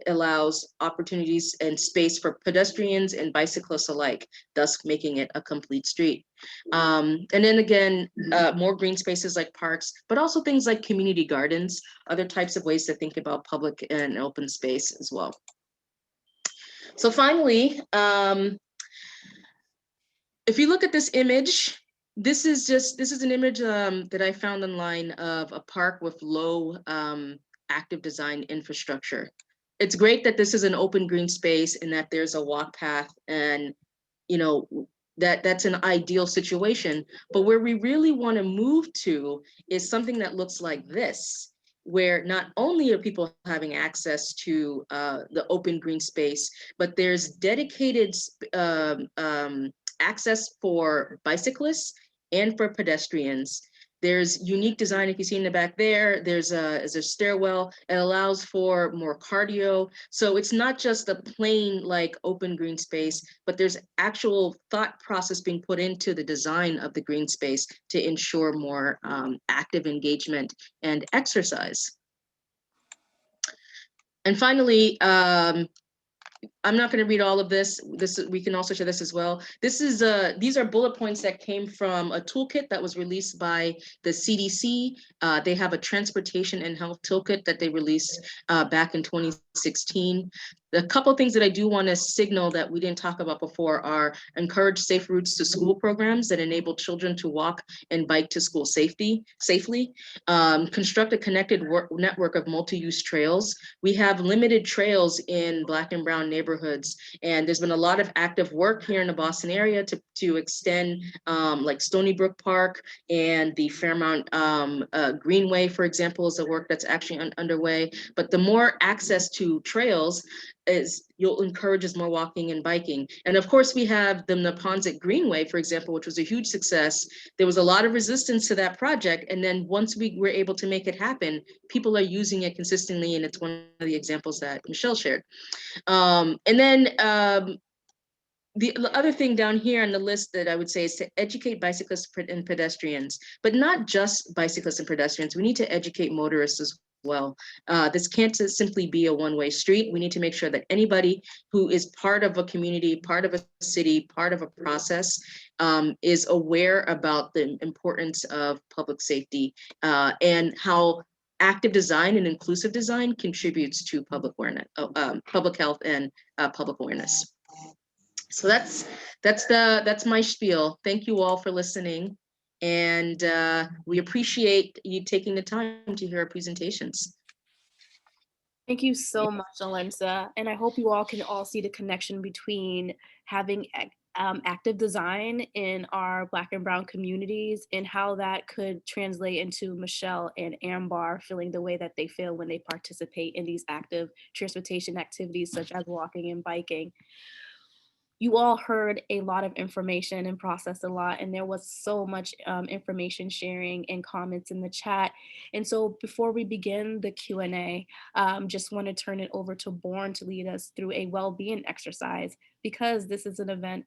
allows opportunities and space for pedestrians and bicyclists alike, thus making it a complete street. And then again, more green spaces like parks, but also things like community gardens, other types of ways to think about public and open space as well. So finally, if you look at this image, this is an image that I found online of a park with low active design infrastructure. It's great that this is an open green space and that there's a walk path, and that's an ideal situation. But where we really want to move to is something that looks like this, where not only are people having access to the open green space, but there's dedicated access for bicyclists and for pedestrians. There's unique design. If you see in the back there, there's a stairwell. It allows for more cardio. So it's not just a plain like open green space, but there's actual thought process being put into the design of the green space to ensure more active engagement and exercise. And finally, I'm not going to read all of this. We can also share this as well. These are bullet points that came from a toolkit that was released by the CDC. They have a transportation and health toolkit that they released back in 2016. 16. The couple things that I do want to signal that we didn't talk about before are encourage safe routes to school programs that enable children to walk and bike to school safely. Construct a connected network of multi-use trails. We have limited trails in Black and brown neighborhoods, and there's been a lot of active work here in the Boston area to extend like Stony Brook Park and the Fairmount Greenway, for example, is the work that's actually underway. But the more access to trails you'll encourage more walking and biking. And of course, we have the Neponset Greenway, for example, which was a huge success. There was a lot of resistance to that project. And then once we were able to make it happen, people are using it consistently. And it's one of the examples that Michelle shared. The other thing down here on the list that I would say is to educate bicyclists and pedestrians, but not just bicyclists and pedestrians. We need to educate motorists as well. This can't simply be a one-way street. We need to make sure that anybody who is part of a community, part of a city, part of a process is aware about the importance of public safety and how active design and inclusive design contributes to public awareness, public health and public awareness. So that's my spiel. Thank you all for listening. And we appreciate you taking the time to hear our presentations. Thank you so much, Alensa. And I hope you all can all see the connection between having active design in our Black and brown communities and how that could translate into Michelle and Ambar feeling the way that they feel when they participate in these active transportation activities such as walking and biking. You all heard a lot of information and processed a lot, and there was so much information sharing and comments in the chat. And so before we begin the Q&A, just want to turn it over to Born to lead us through a well-being exercise, because this is an event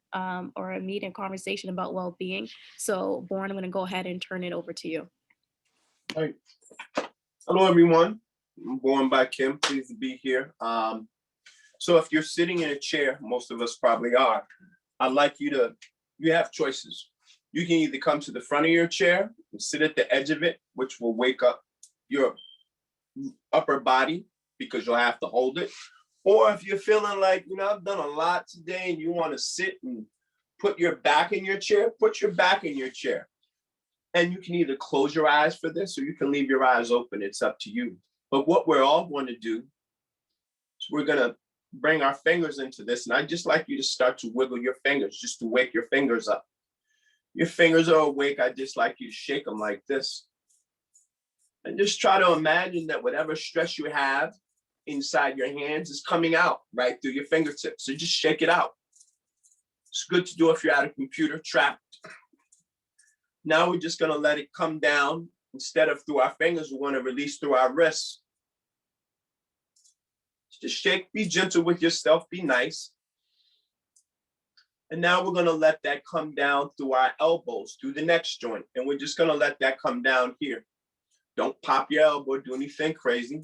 or a meeting conversation about well-being. So Born, I'm going to go ahead and turn it over to you. All right. Hello, everyone. I'm Born by Kim, pleased to be here. So if you're sitting in a chair, most of us probably are, I'd like you have choices. You can either come to the front of your chair and sit at the edge of it, which will wake up your upper body because you'll have to hold it. Or if you're feeling like, I've done a lot today and you want to sit and put your back in your chair, put your back in your chair. And you can either close your eyes for this or you can leave your eyes open. It's up to you. But what we're all going to do is we're going to bring our fingers into this. And I'd just like you to start to wiggle your fingers, just to wake your fingers up. Your fingers are awake. I'd just like you to shake them like this. And just try to imagine that whatever stress you have inside your hands is coming out right through your fingertips. So just shake it out. It's good to do if you're at a computer trapped. Now we're just going to let it come down. Instead of through our fingers, we want to release through our wrists. Just shake, be gentle with yourself, be nice. And now we're going to let that come down through our elbows, through the neck joint. And we're just going to let that come down here. Don't pop your elbow, do anything crazy.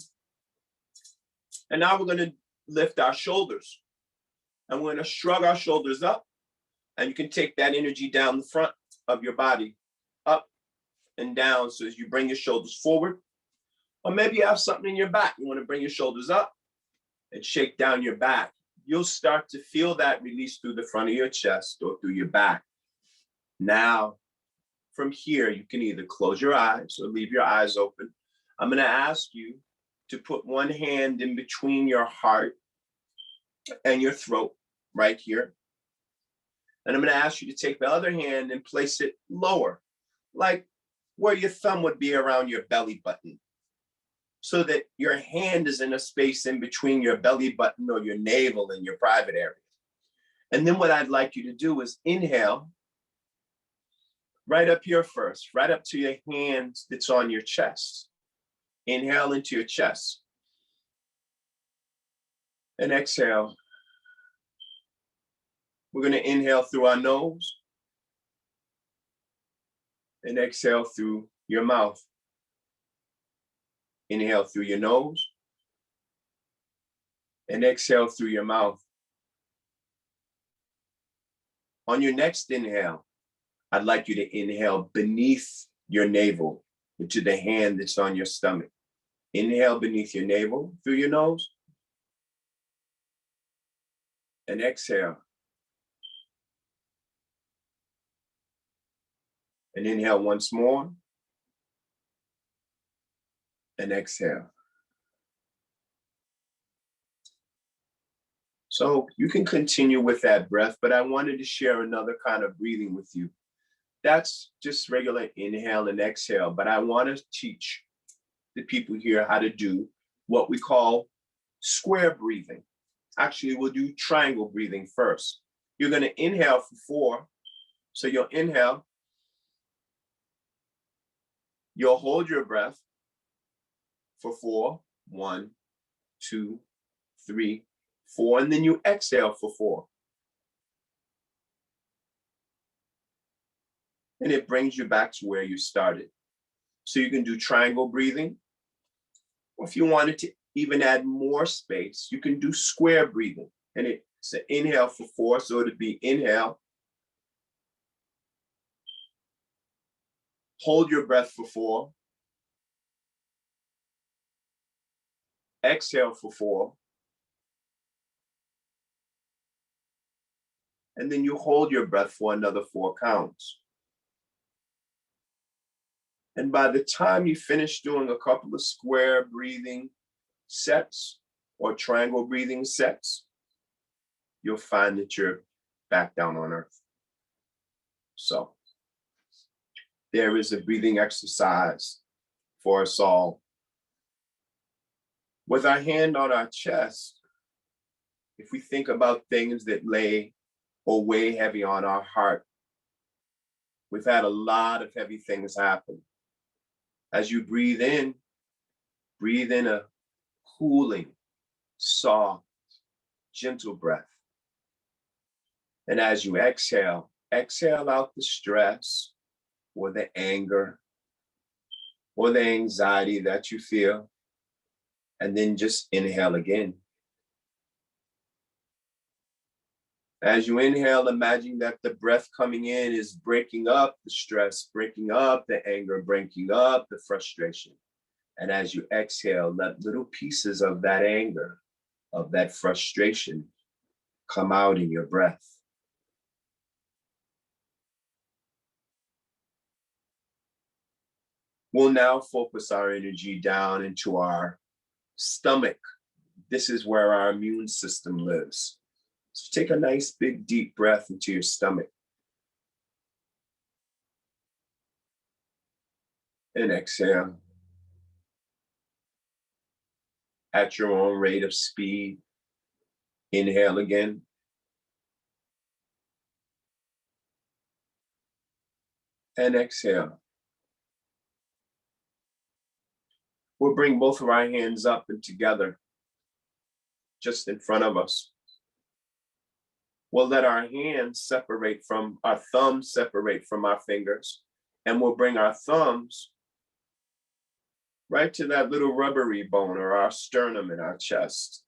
And now we're going to lift our shoulders. And we're going to shrug our shoulders up. And you can take that energy down the front of your body, up and down. So as you bring your shoulders forward, or maybe you have something in your back. You want to bring your shoulders up and shake down your back. You'll start to feel that release through the front of your chest or through your back. Now, from here, you can either close your eyes or leave your eyes open. I'm going to ask you to put one hand in between your heart and your throat, right here. And I'm going to ask you to take the other hand and place it lower, like where your thumb would be around your belly button, so that your hand is in a space in between your belly button or your navel and your private area. And then what I'd like you to do is inhale right up here first, right up to your hands that's on your chest. Inhale into your chest. And exhale. We're going to inhale through our nose and exhale through your mouth. Inhale through your nose and exhale through your mouth. On your next inhale, I'd like you to inhale beneath your navel into the hand that's on your stomach. Inhale beneath your navel through your nose and exhale. And inhale once more, and exhale. So you can continue with that breath, but I wanted to share another kind of breathing with you. That's just regular inhale and exhale, but I want to teach the people here how to do what we call square breathing. Actually, we'll do triangle breathing first. You're going to inhale for 4. So you'll inhale, you'll hold your breath for 4. 1, 2, 3, 4, and then you exhale for 4. And it brings you back to where you started. So you can do triangle breathing. Or if you wanted to even add more space, you can do square breathing. And it's an inhale for 4, so it'd be inhale. Hold your breath for 4. Exhale for 4. And then you hold your breath for another 4 counts. And by the time you finish doing a couple of square breathing sets or triangle breathing sets, you'll find that you're back down on earth. So there is a breathing exercise for us all. With our hand on our chest, if we think about things that lay or weigh heavy on our heart, we've had a lot of heavy things happen. As you breathe in a cooling, soft, gentle breath. And as you exhale, exhale out the stress or the anger or the anxiety that you feel. And then just inhale again. As you inhale, imagine that the breath coming in is breaking up the stress, breaking up the anger, breaking up the frustration. And as you exhale, let little pieces of that anger, of that frustration come out in your breath. We'll now focus our energy down into our stomach. This is where our immune system lives. So take a nice big deep breath into your stomach. And exhale. At your own rate of speed. Inhale again. And exhale. We'll bring both of our hands up and together, just in front of us. We'll let our hands separate from, our thumbs separate from our fingers, and we'll bring our thumbs right to that little rubbery bone or our sternum in our chest.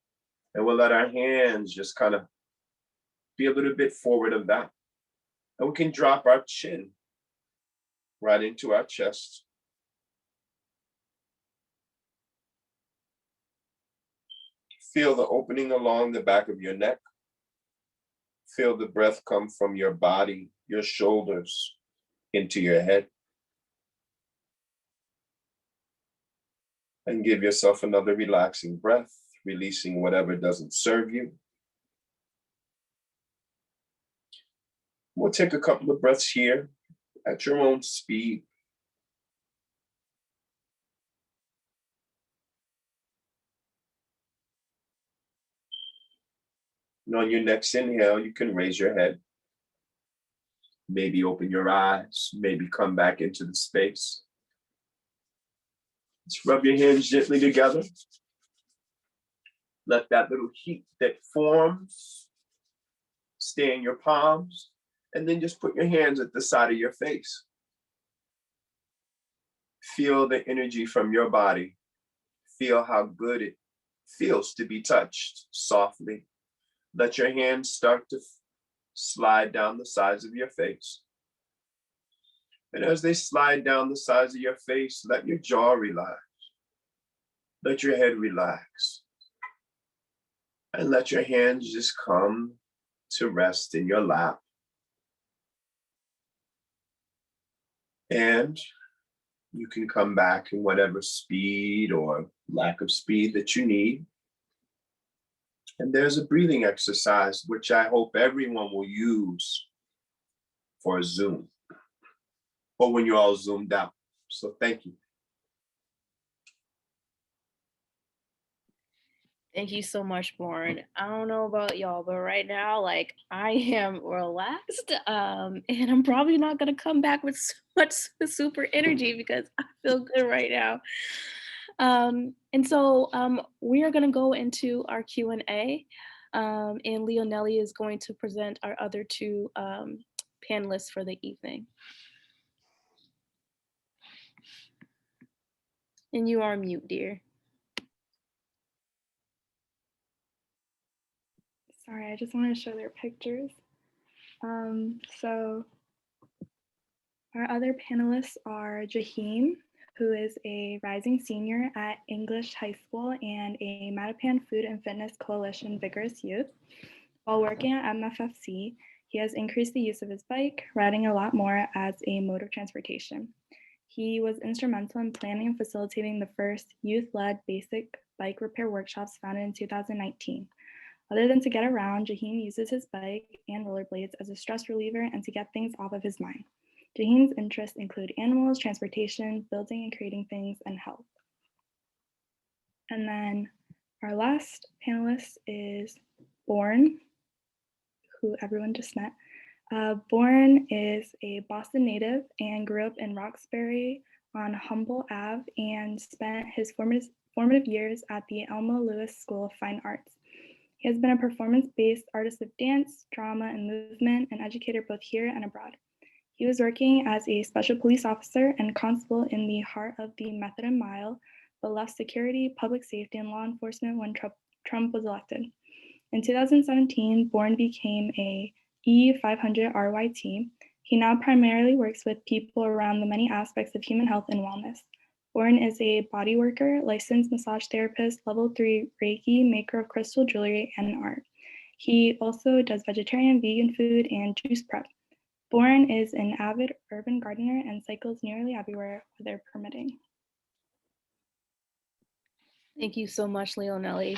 And we'll let our hands just kind of be a little bit forward of that. And we can drop our chin right into our chest. Feel the opening along the back of your neck. Feel the breath come from your body, your shoulders, into your head. And give yourself another relaxing breath, releasing whatever doesn't serve you. We'll take a couple of breaths here at your own speed. And on your next inhale, you can raise your head. Maybe open your eyes, maybe come back into the space. Let's rub your hands gently together. Let that little heat that forms stay in your palms. And then just put your hands at the side of your face. Feel the energy from your body. Feel how good it feels to be touched softly. Let your hands start to slide down the sides of your face. And as they slide down the sides of your face, let your jaw relax. Let your head relax. And let your hands just come to rest in your lap. And you can come back in whatever speed or lack of speed that you need. And there's a breathing exercise, which I hope everyone will use for a Zoom or when you're all zoomed out. So thank you. Thank you so much, Born. I don't know about y'all, but right now, like, I am relaxed, and I'm probably not gonna come back with so much super energy because I feel good right now. And so we are gonna go into our Q&A, and Leonelli is going to present our other two panelists for the evening. And you are mute, dear. Sorry, I just want to show their pictures. So our other panelists are Jahim, who is a rising senior at English High School and a Mattapan Food and Fitness Coalition Vigorous Youth. While working at MFFC, he has increased the use of his bike, riding a lot more as a mode of transportation. He was instrumental in planning and facilitating the first youth-led basic bike repair workshops founded in 2019. Other than to get around, Jahim uses his bike and rollerblades as a stress reliever and to get things off of his mind. Jahim's interests include animals, transportation, building and creating things, and health. And then our last panelist is Born, who everyone just met. Born is a Boston native and grew up in Roxbury on Humboldt Ave and spent his formative years at the Elma Lewis School of Fine Arts. He has been a performance-based artist of dance, drama, and movement, and educator both here and abroad. He was working as a special police officer and constable in the heart of the Method Mile, but left security, public safety, and law enforcement when Trump was elected. In 2017, Born became a E500 RYT. He now primarily works with people around the many aspects of human health and wellness. Born is a body worker, licensed massage therapist, level 3 Reiki, maker of crystal jewelry and art. He also does vegetarian, vegan food, and juice prep. Born is an avid urban gardener and cycles nearly everywhere, weather permitting. Thank you so much, Leonelli.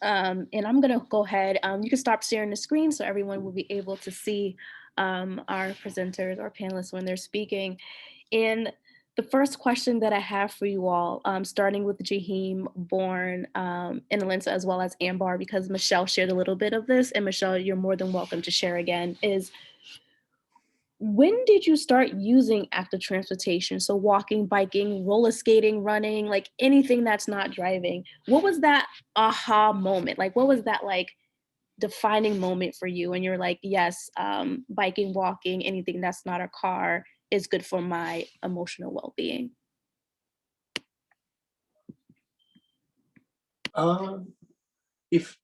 And I'm gonna go ahead, you can stop sharing the screen so everyone will be able to see our presenters or panelists when they're speaking. And the first question that I have for you all, starting with Jahim, Born, and Alyssa, as well as Ambar, because Michelle shared a little bit of this, and Michelle, you're more than welcome to share again, is when did you start using active transportation? So walking, biking, roller skating, running, like anything that's not driving. What was that aha moment? Like, what was that like defining moment for you? And you're like, yes, biking, walking, anything that's not a car is good for my emotional well-being. If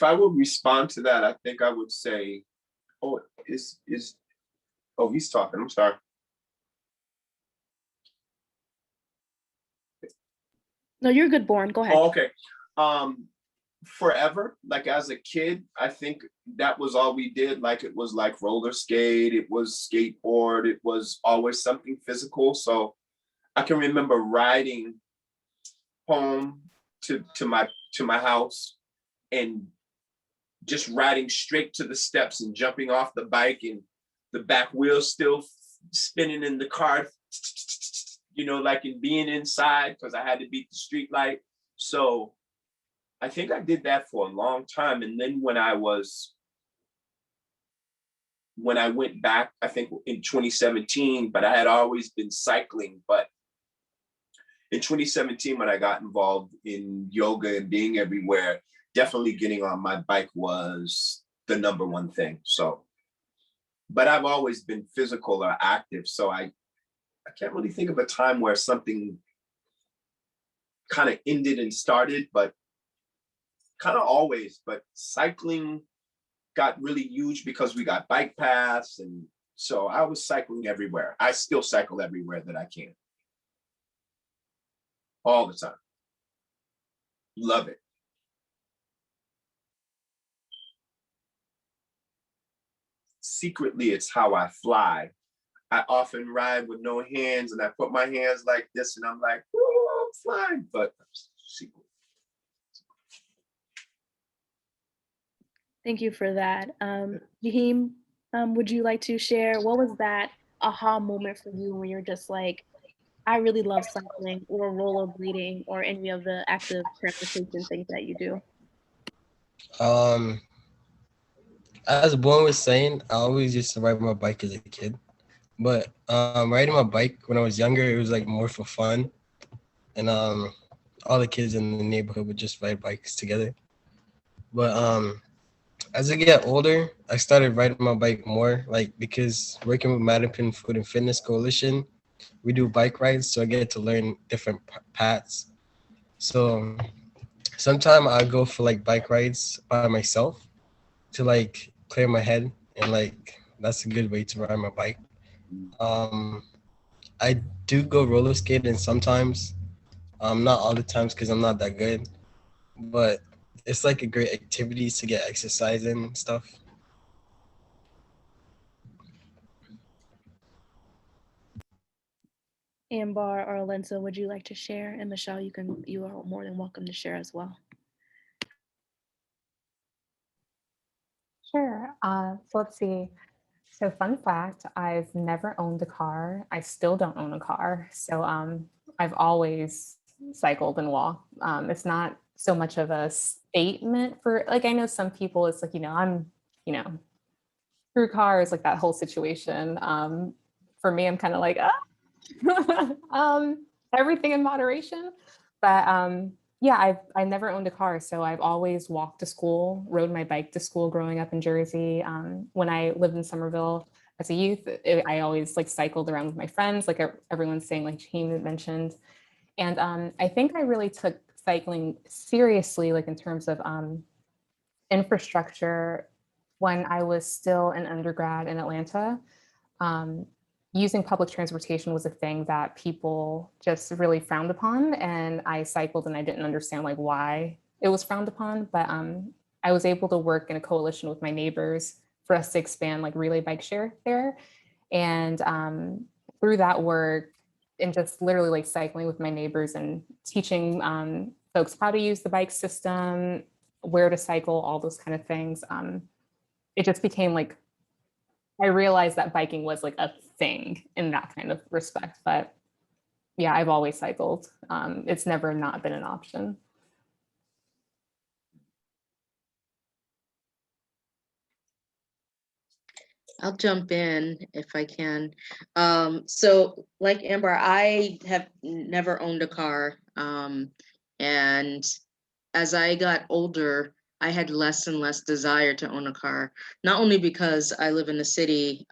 I would respond to that, I think I would say, oh, oh, he's talking. I'm sorry. No, you're good, Born. Go ahead. Oh, okay. Forever, like as a kid, I think that was all we did. Like it was like roller skate, it was skateboard, it was always something physical. So I can remember riding home to my house and just riding straight to the steps and jumping off the bike and the back wheel still spinning in the car, you know, like in being inside because I had to beat the street light. So I think I did that for a long time. And then when I went back, I think in 2017, but I had always been cycling. But in 2017, when I got involved in yoga and being everywhere, definitely getting on my bike was the number one thing. So, but I've always been physical or active. So I can't really think of a time where something kind of ended and started, but kind of always. But cycling got really huge because we got bike paths. And so I was cycling everywhere. I still cycle everywhere that I can. All the time. Love it. secretly it's how I fly. I often ride with no hands, and I put my hands like this, and I'm like, oh, I'm flying, but secret. Thank you for that. Jaheim, would you like to share what was that aha moment for you when you're just like, I really love cycling or rollerblading or any of the active transportation things that you do? As Bowen was saying, I always used to ride my bike as a kid. But riding my bike when I was younger, it was like more for fun. And all the kids in the neighborhood would just ride bikes together. But as I get older, I started riding my bike more, like because working with Mattapan Food and Fitness Coalition, we do bike rides, so I get to learn different paths. So sometimes I go for like bike rides by myself to like clear my head, and like that's a good way to ride my bike. Um, I do go roller skating sometimes, not all the times because I'm not that good, but it's like a great activity to get exercise in and stuff. Ambar or Alensa, would you like to share? And Michelle, you are more than welcome to share as well. Sure. So let's see. So fun fact, I've never owned a car. I still don't own a car. So I've always cycled and walked. It's not so much of a statement for, like, I know some people, it's like, I'm, through cars, like that whole situation. For me, I'm kind of like, everything in moderation. But yeah, I've never owned a car, so I've always walked to school, rode my bike to school growing up in Jersey. When I lived in Somerville as a youth, I always like cycled around with my friends, like everyone's saying, like Jaheim mentioned. And I think I really took cycling seriously, like in terms of infrastructure, when I was still an undergrad in Atlanta. Using public transportation was a thing that people just really frowned upon, and I cycled and I didn't understand like why it was frowned upon, but I was able to work in a coalition with my neighbors for us to expand like relay bike share there. And through that work and just literally like cycling with my neighbors and teaching folks how to use the bike system, where to cycle, all those kind of things, it just became like, I realized that biking was like a thing in that kind of respect. But yeah, I've always cycled. It's never not been an option. I'll jump in if I can. So like Amber, I have never owned a car. And as I got older, I had less and less desire to own a car, not only because I live in the city,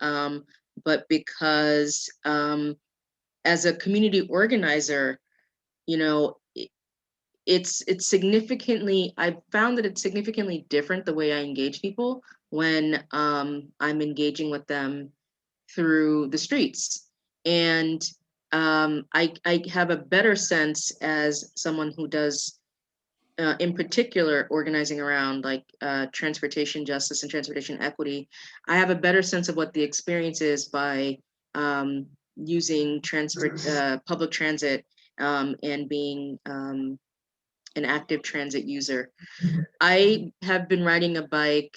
but because as a community organizer, you know, it's significantly, I found that it's significantly different the way I engage people when I'm engaging with them through the streets. And I have a better sense as someone who does, in particular, organizing around like transportation justice and transportation equity. I have a better sense of what the experience is by using public transit and being an active transit user. I have been riding a bike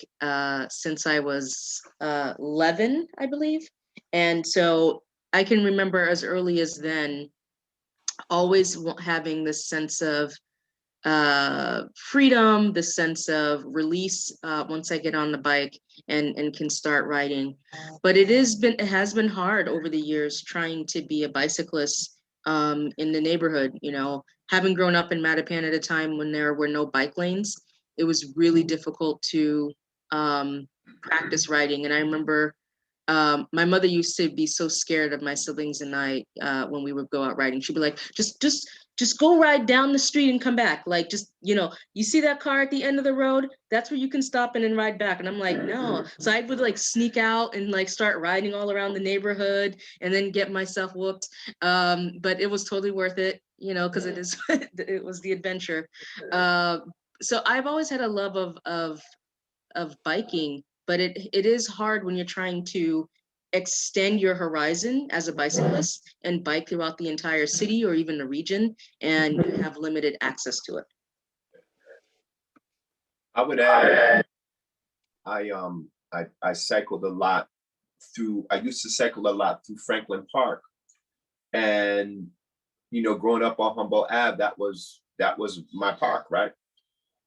since I was 11, I believe. And so I can remember as early as then, always having this sense of freedom, the sense of release once I get on the bike and can start riding. But it has been hard over the years trying to be a bicyclist in the neighborhood. You know, having grown up in Mattapan at a time when there were no bike lanes, it was really difficult to practice riding. And I remember my mother used to be so scared of my siblings and I when we would go out riding. She'd be like, just go ride down the street and come back. Like, just, you see that car at the end of the road? That's where you can stop and then ride back. And I'm like, no. So I would like sneak out and like start riding all around the neighborhood and then get myself whooped. But it was totally worth it, because it was the adventure. So I've always had a love of biking. but it is hard when you're trying to extend your horizon as a bicyclist and bike throughout the entire city or even the region, and you have limited access to it. I would add, I cycled a lot I used to cycle a lot through Franklin Park. And, you know, growing up on Humboldt Ave, that was my park, right?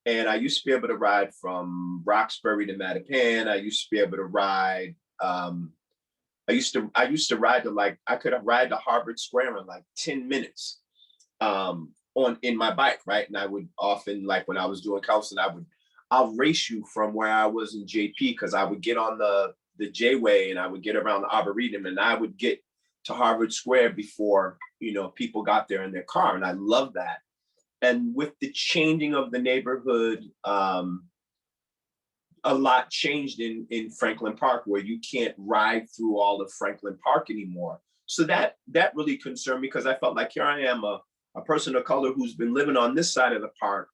And I used to be able to ride from Roxbury to Mattapan. I used to be able to ride, I used to ride to I could ride to Harvard Square in like 10 minutes in my bike, right? And I would often, like when I was doing counseling, I'll race you from where I was in JP, because I would get on the J-Way and I would get around the Arboretum and I would get to Harvard Square before, you know, people got there in their car. And I love that. And with the changing of the neighborhood, a lot changed in Franklin Park, where you can't ride through all of Franklin Park anymore. So that really concerned me, because I felt like here I am, a person of color who's been living on this side of the park.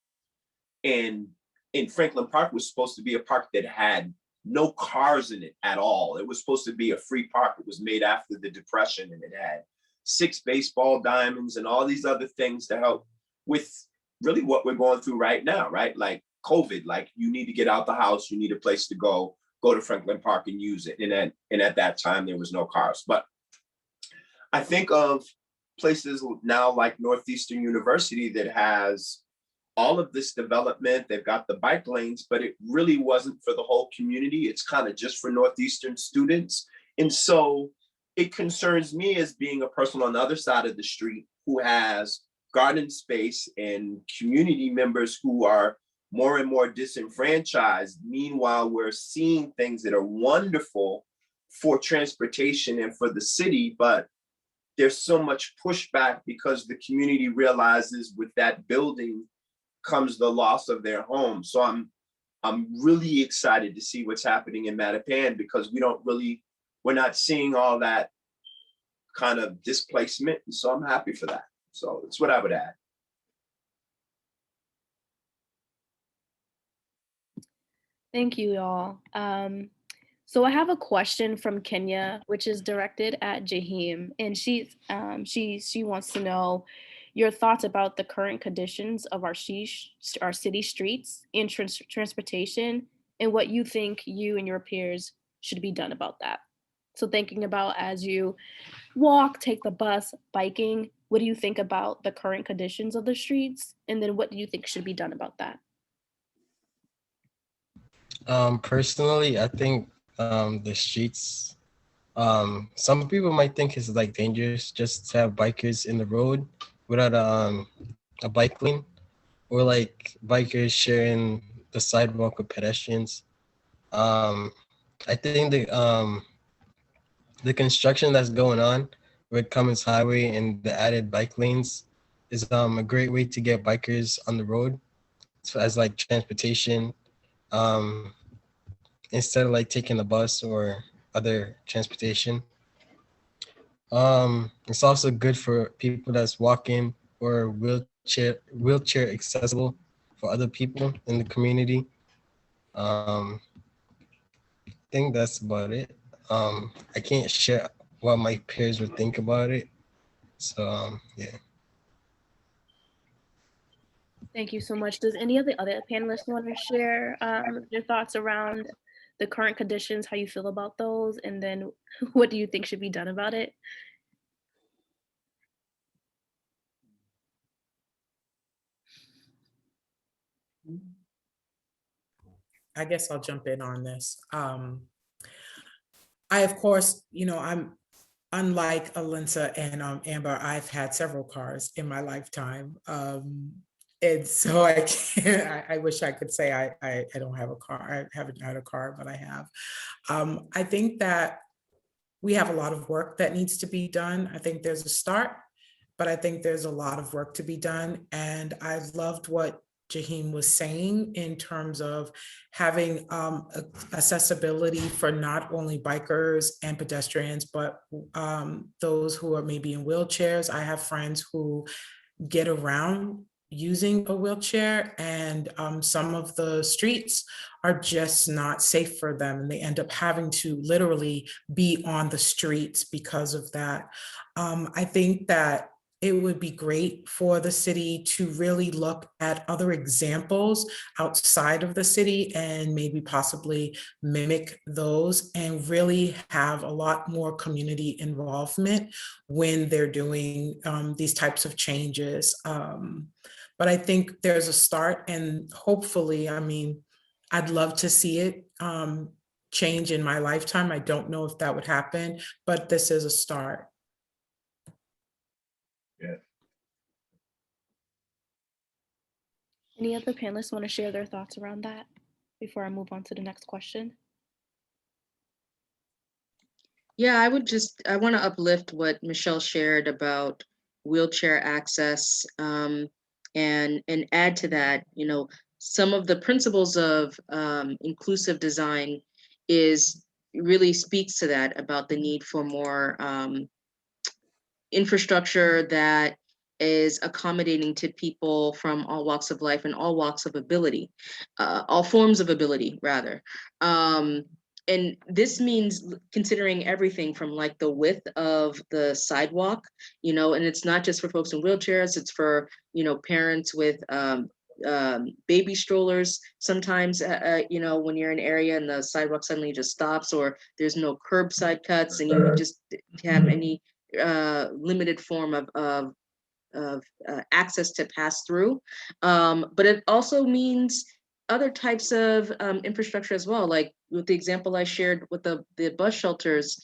And in Franklin Park was supposed to be a park that had no cars in it at all. It was supposed to be a free park. It was made after the Depression, and it had 6 baseball diamonds and all these other things to help with really what we're going through right now, right? Like COVID, like you need to get out the house, you need a place to go to Franklin Park and use it. And at that time, there was no cars. But I think of places now like Northeastern University that has all of this development. They've got the bike lanes, but it really wasn't for the whole community. It's kind of just for Northeastern students. And so it concerns me, as being a person on the other side of the street who has garden space and community members who are more and more disenfranchised. Meanwhile, we're seeing things that are wonderful for transportation and for the city, but there's so much pushback because the community realizes with that building comes the loss of their home. So I'm really excited to see what's happening in Mattapan, because we're not seeing all that kind of displacement. And so I'm happy for that. So that's what I would add. Thank you, y'all. So I have a question from Kenya, which is directed at Jaheim, and she wants to know your thoughts about the current conditions of our city streets and transportation, and what you think you and your peers should be done about that. So thinking about as you walk, take the bus, biking, what do you think about the current conditions of the streets? And then what do you think should be done about that? Personally, I think the streets, some people might think it's like dangerous just to have bikers in the road without a bike lane, or like bikers sharing the sidewalk with pedestrians. I think the construction that's going on with Cummins Highway and the added bike lanes is a great way to get bikers on the road, so as like transportation, instead of like taking the bus or other transportation. It's also good for people that's walking or wheelchair accessible for other people in the community. I think that's about it. I can't share what my peers would think about it. So yeah. Thank you so much. Does any of the other panelists want to share your thoughts around the current conditions, how you feel about those, and then what do you think should be done about it? I guess I'll jump in on this. I, of course, I'm unlike Alyssa and Amber. I've had several cars in my lifetime. And so I can't, I wish I could say I don't have a car. I haven't had a car, but I have. I think that we have a lot of work that needs to be done. I think there's a start, but I think there's a lot of work to be done. And I loved what Jaheim was saying in terms of having accessibility for not only bikers and pedestrians, but those who are maybe in wheelchairs. I have friends who get around using a wheelchair, and some of the streets are just not safe for them, and they end up having to literally be on the streets because of that. I think that it would be great for the city to really look at other examples outside of the city and maybe possibly mimic those, and really have a lot more community involvement when they're doing these types of changes. But I think there's a start, and hopefully, I mean, I'd love to see it change in my lifetime. I don't know if that would happen, but this is a start. Yeah. Any other panelists want to share their thoughts around that before I move on to the next question? Yeah, I want to uplift what Michelle shared about wheelchair access, and add to that, you know, some of the principles of inclusive design really speaks to that, about the need for more infrastructure that is accommodating to people from all walks of life and all walks of ability, all forms of ability, rather. And this means considering everything from like the width of the sidewalk, you know, and it's not just for folks in wheelchairs, it's for, you know, parents with baby strollers. Sometimes, you know, when you're in an area and the sidewalk suddenly just stops, or there's no curbside cuts, and you just have any limited form of access to pass through. But it also means other types of infrastructure as well, like with the example I shared with the bus shelters,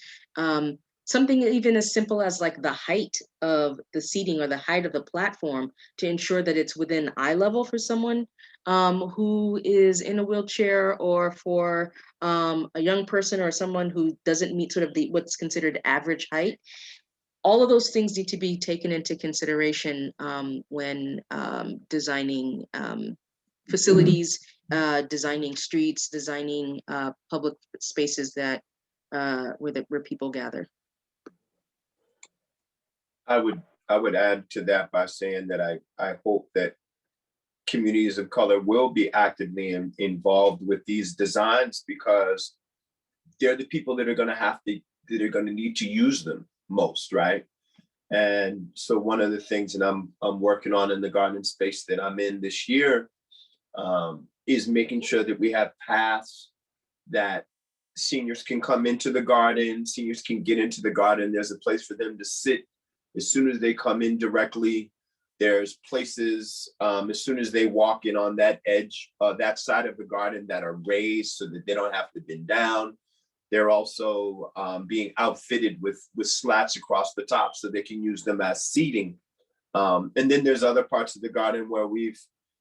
something even as simple as like the height of the seating or the height of the platform, to ensure that it's within eye level for someone who is in a wheelchair, or for a young person or someone who doesn't meet sort of what's considered average height. All of those things need to be taken into consideration when designing facilities, designing streets, designing public spaces that where people gather. I would add to that by saying that I hope that communities of color will be actively involved with these designs, because they're the people that are going to need to use them most, right? And so one of the things that I'm working on in the garden space that I'm in this year is making sure that we have paths that seniors can come into the garden, seniors can get into the garden. There's a place for them to sit as soon as they come in directly. There's places as soon as they walk in on that edge, that side of the garden, that are raised so that they don't have to bend down. They're also being outfitted with slats across the top so they can use them as seating. And then there's other parts of the garden where we've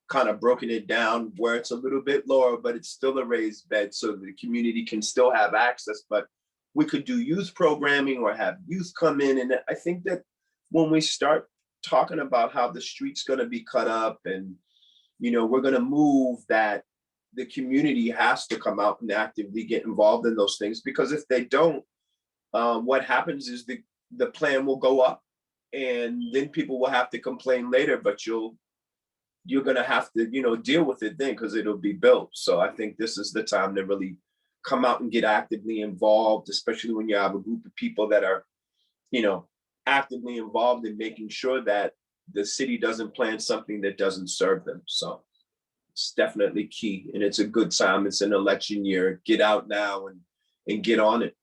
kind of broken it down, where it's a little bit lower, but it's still a raised bed, so the community can still have access. But we could do youth programming or have youth come in. And I think that when we start talking about how the street's going to be cut up, and, you know, we're going to move that, the community has to come out and actively get involved in those things, because if they don't, what happens is the plan will go up, and then people will have to complain later, but you're going to have to, you know, deal with it then, because it'll be built. So I think this is the time to really come out and get actively involved, especially when you have a group of people that are, you know, actively involved in making sure that the city doesn't plan something that doesn't serve them. So it's definitely key, and it's a good time. It's an election year. Get out now and get on it.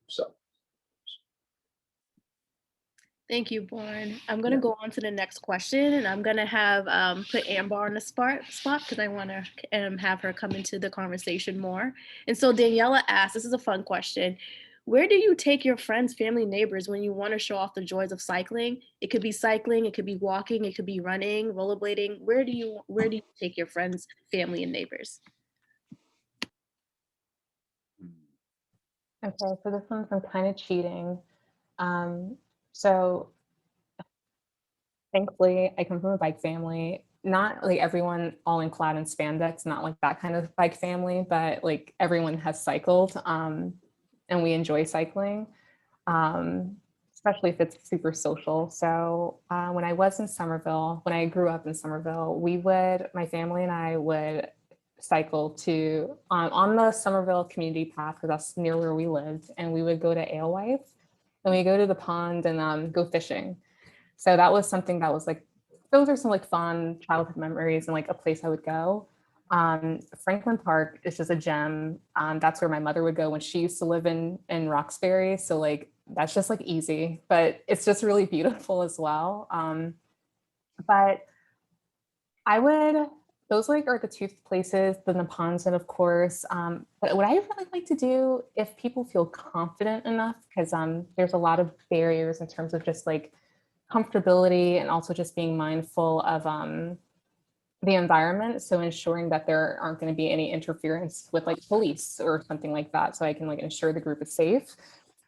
So. Thank you, Born. I'm going to go on to the next question, and I'm going to have put Ambar on the spot because I want to have her come into the conversation more. And so Daniela asked, this is a fun question. Where do you take your friends, family, neighbors when you want to show off the joys of cycling? It could be cycling, it could be walking, it could be running, rollerblading. Where do you take your friends, family, and neighbors? Okay, so this one's, I'm kind of cheating. So thankfully I come from a bike family, not like everyone all in cloud and spandex, not like that kind of bike family, but like everyone has cycled and we enjoy cycling. especially if it's super social. So when I was in Somerville, when I grew up in Somerville, my family and I would cycle to on the Somerville community path, because that's near where we lived, and we would go to Alewife and we go to the pond and go fishing. So that was something that was like, those are some like fun childhood memories and like a place I would go. Franklin Park is just a gem. That's where my mother would go when she used to live in Roxbury. So like, that's just like easy, but it's just really beautiful as well. But those like are the two places, the Neponset, of course. But what I really like to do, if people feel confident enough, because there's a lot of barriers in terms of just like comfortability and also just being mindful of the environment. So ensuring that there aren't going to be any interference with like police or something like that. So I can like ensure the group is safe.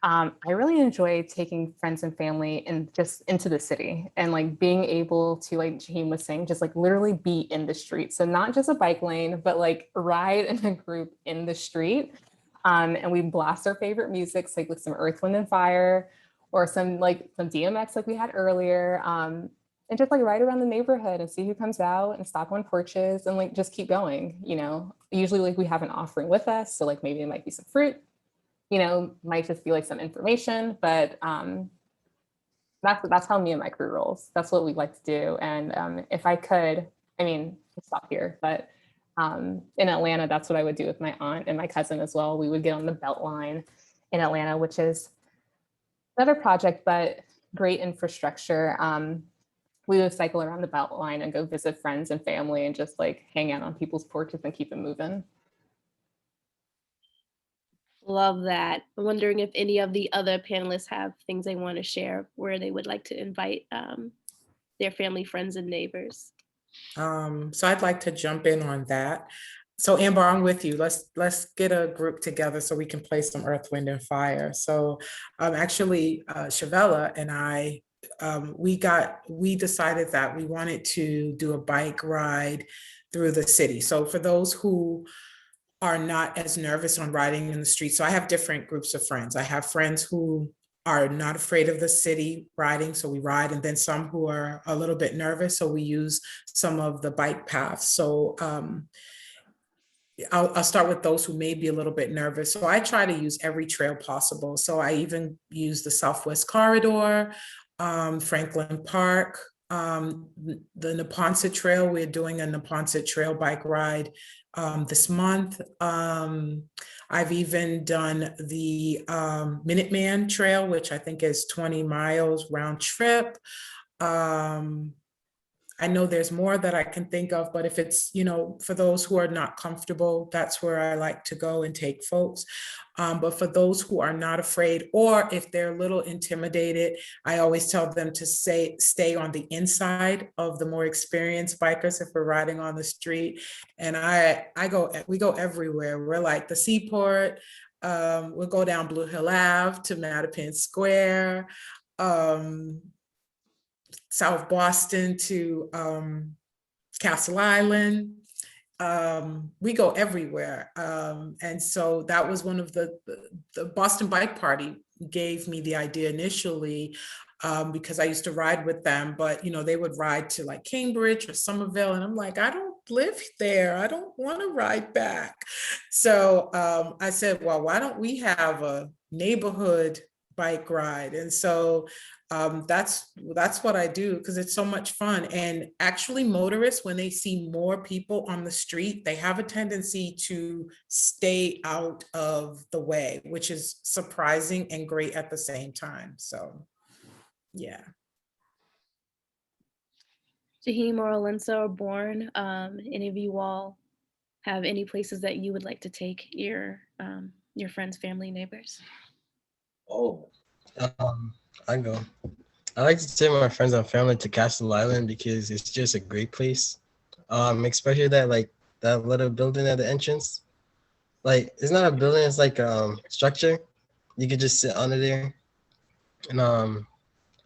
I really enjoy taking friends and family and just into the city and like being able to, like Jaheim was saying, just like literally be in the street. So not just a bike lane, but like ride in a group in the street. And we blast our favorite music, like with some Earth, Wind and Fire or some DMX like we had earlier. And just like ride around the neighborhood and see who comes out and stop on porches and like just keep going, you know. Usually like we have an offering with us. So like maybe it might be some fruit, you know, might just be like some information, but that's how me and my crew rolls. That's what we like to do. And if I could, I mean, I'll stop here, but in Atlanta, that's what I would do with my aunt and my cousin as well. We would get on the Beltline in Atlanta, which is another project, but great infrastructure. We would cycle around the Beltline and go visit friends and family and just like hang out on people's porches and keep it moving. Love that. I'm wondering if any of the other panelists have things they want to share where they would like to invite their family, friends, and neighbors. So I'd like to jump in on that. So Amber, I'm with you. Let's get a group together so we can play some Earth, Wind, and Fire. So actually, Shavella and I, we decided that we wanted to do a bike ride through the city. So for those who are not as nervous on riding in the street. So I have different groups of friends. I have friends who are not afraid of the city riding, so we ride, and then some who are a little bit nervous, so we use some of the bike paths. So I'll start with those who may be a little bit nervous. So I try to use every trail possible. So I even use the Southwest Corridor, Franklin Park, the Neponset Trail. We're doing a Neponset Trail bike ride this month. I've even done the Minuteman Trail, which I think is 20 miles round trip. I know there's more that I can think of, but if it's, you know, for those who are not comfortable, that's where I like to go and take folks. But for those who are not afraid, or if they're a little intimidated, I always tell them to stay on the inside of the more experienced bikers if we're riding on the street. And we go everywhere. We're like the Seaport. We'll go down Blue Hill Ave to Mattapan Square. South Boston to Castle Island. We go everywhere. And so that was one of the Boston Bike Party gave me the idea initially because I used to ride with them, but you know, they would ride to like Cambridge or Somerville. And I'm like, I don't live there. I don't want to ride back. So I said, well, why don't we have a neighborhood bike ride? And so that's what I do because it's so much fun. And actually motorists, when they see more people on the street, they have a tendency to stay out of the way, which is surprising and great at the same time. So, yeah. Jaheim or Alyssa or Born, any of you all have any places that you would like to take your friends, family, neighbors? Oh, I go. I like to take my friends and family to Castle Island because it's just a great place. Especially that little building at the entrance. Like it's not a building, it's like structure. You could just sit under there. And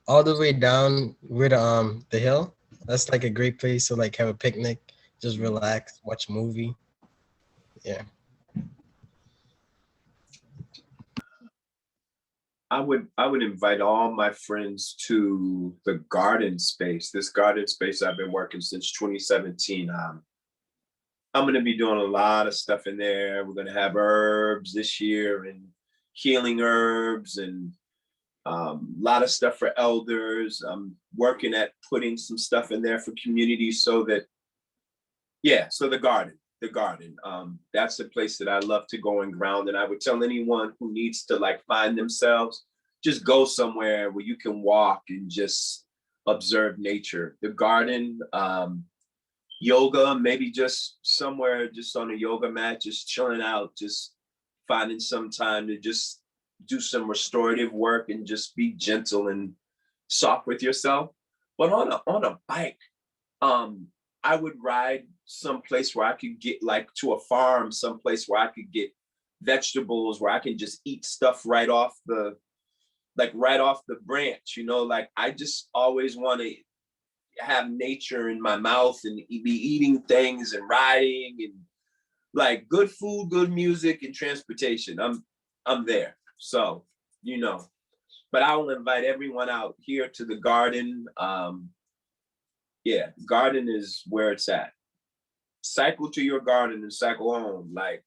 all the way down where the hill. That's like a great place to like have a picnic, just relax, watch a movie. Yeah. I would invite all my friends to the garden space. This garden space I've been working since 2017. I'm going to be doing a lot of stuff in there. We're going to have herbs this year and healing herbs and a lot of stuff for elders. I'm working at putting some stuff in there for community so that, yeah, so the garden. That's the place that I love to go and ground. And I would tell anyone who needs to like find themselves, just go somewhere where you can walk and just observe nature. The garden, yoga, maybe just somewhere just on a yoga mat, just chilling out, just finding some time to just do some restorative work and just be gentle and soft with yourself. But on a bike, I would ride someplace where I could get like to a farm, someplace where I could get vegetables, where I can just eat stuff right off the branch, you know, like I just always want to have nature in my mouth and be eating things and riding and like good food, good music and transportation. I'm there. So, you know, but I will invite everyone out here to the garden. Yeah, garden is where it's at. Cycle to your garden and cycle home. Like,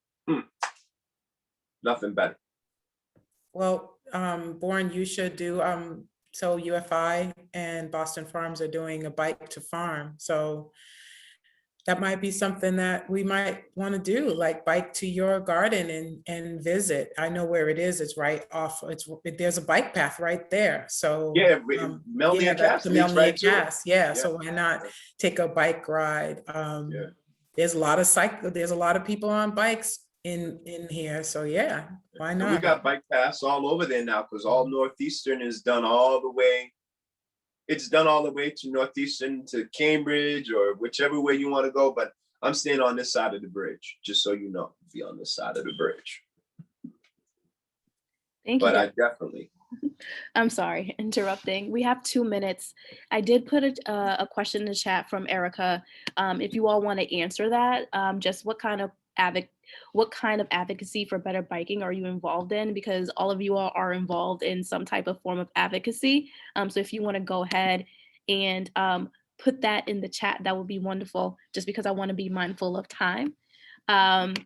nothing better. Well, Born, you should do, so UFI and Boston Farms are doing a bike to farm. So that might be something that we might want to do, like bike to your garden and visit. I know where it is. It's right off. There's a bike path right there. So Yeah, Melanie and Cass leads right to it. Yeah. So why not take a bike ride? There's a lot of people on bikes in here. So yeah, why not? And we got bike paths all over there now because all Northeastern is done all the way. It's done all the way to Northeastern to Cambridge or whichever way you want to go. But I'm staying on this side of the bridge, just so you know, be on this side of the bridge. Thank you. But I definitely. I'm sorry, interrupting. We have 2 minutes. I did put a question in the chat from Erica. If you all want to answer that, just what kind of advocacy for better biking are you involved in? Because all of you all are involved in some type of form of advocacy. So if you want to go ahead and put that in the chat, that would be wonderful, just because I want to be mindful of time. And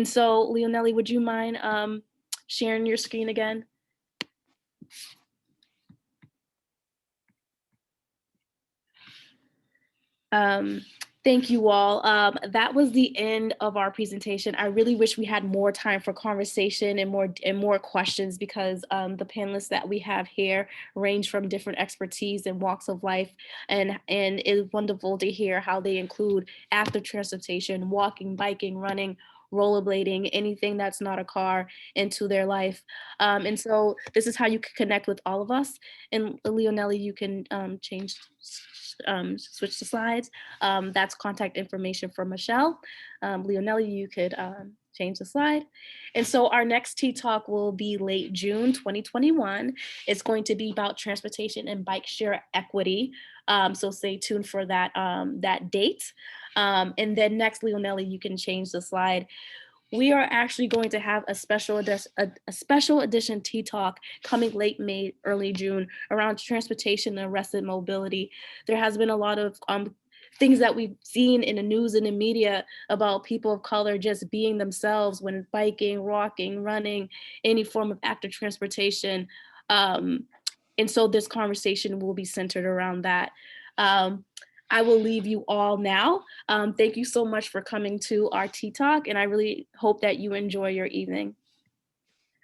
so Leonelli, would you mind sharing your screen again? Thank you all. That was the end of our presentation. I really wish we had more time for conversation and more questions, because the panelists that we have here range from different expertise and walks of life, and it's wonderful to hear how they include active transportation, walking, biking, running, rollerblading, anything that's not a car into their life. And so this is how you can connect with all of us. And Leonelli, you can switch the slides. That's contact information for Michelle. Leonelli, you could change the slide. And so our next Tea Talk will be late June 2021. It's going to be about transportation and bike share equity. So stay tuned for that, that date. And then next, Leonelli, you can change the slide. We are actually going to have a special edition Tea Talk coming late May, early June around transportation and arrested mobility. There has been a lot of things that we've seen in the news and the media about people of color just being themselves when biking, walking, running, any form of active transportation. And so this conversation will be centered around that. I will leave you all now. Thank you so much for coming to our Tea Talk, and I really hope that you enjoy your evening.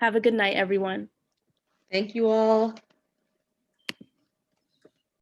Have a good night, everyone. Thank you all.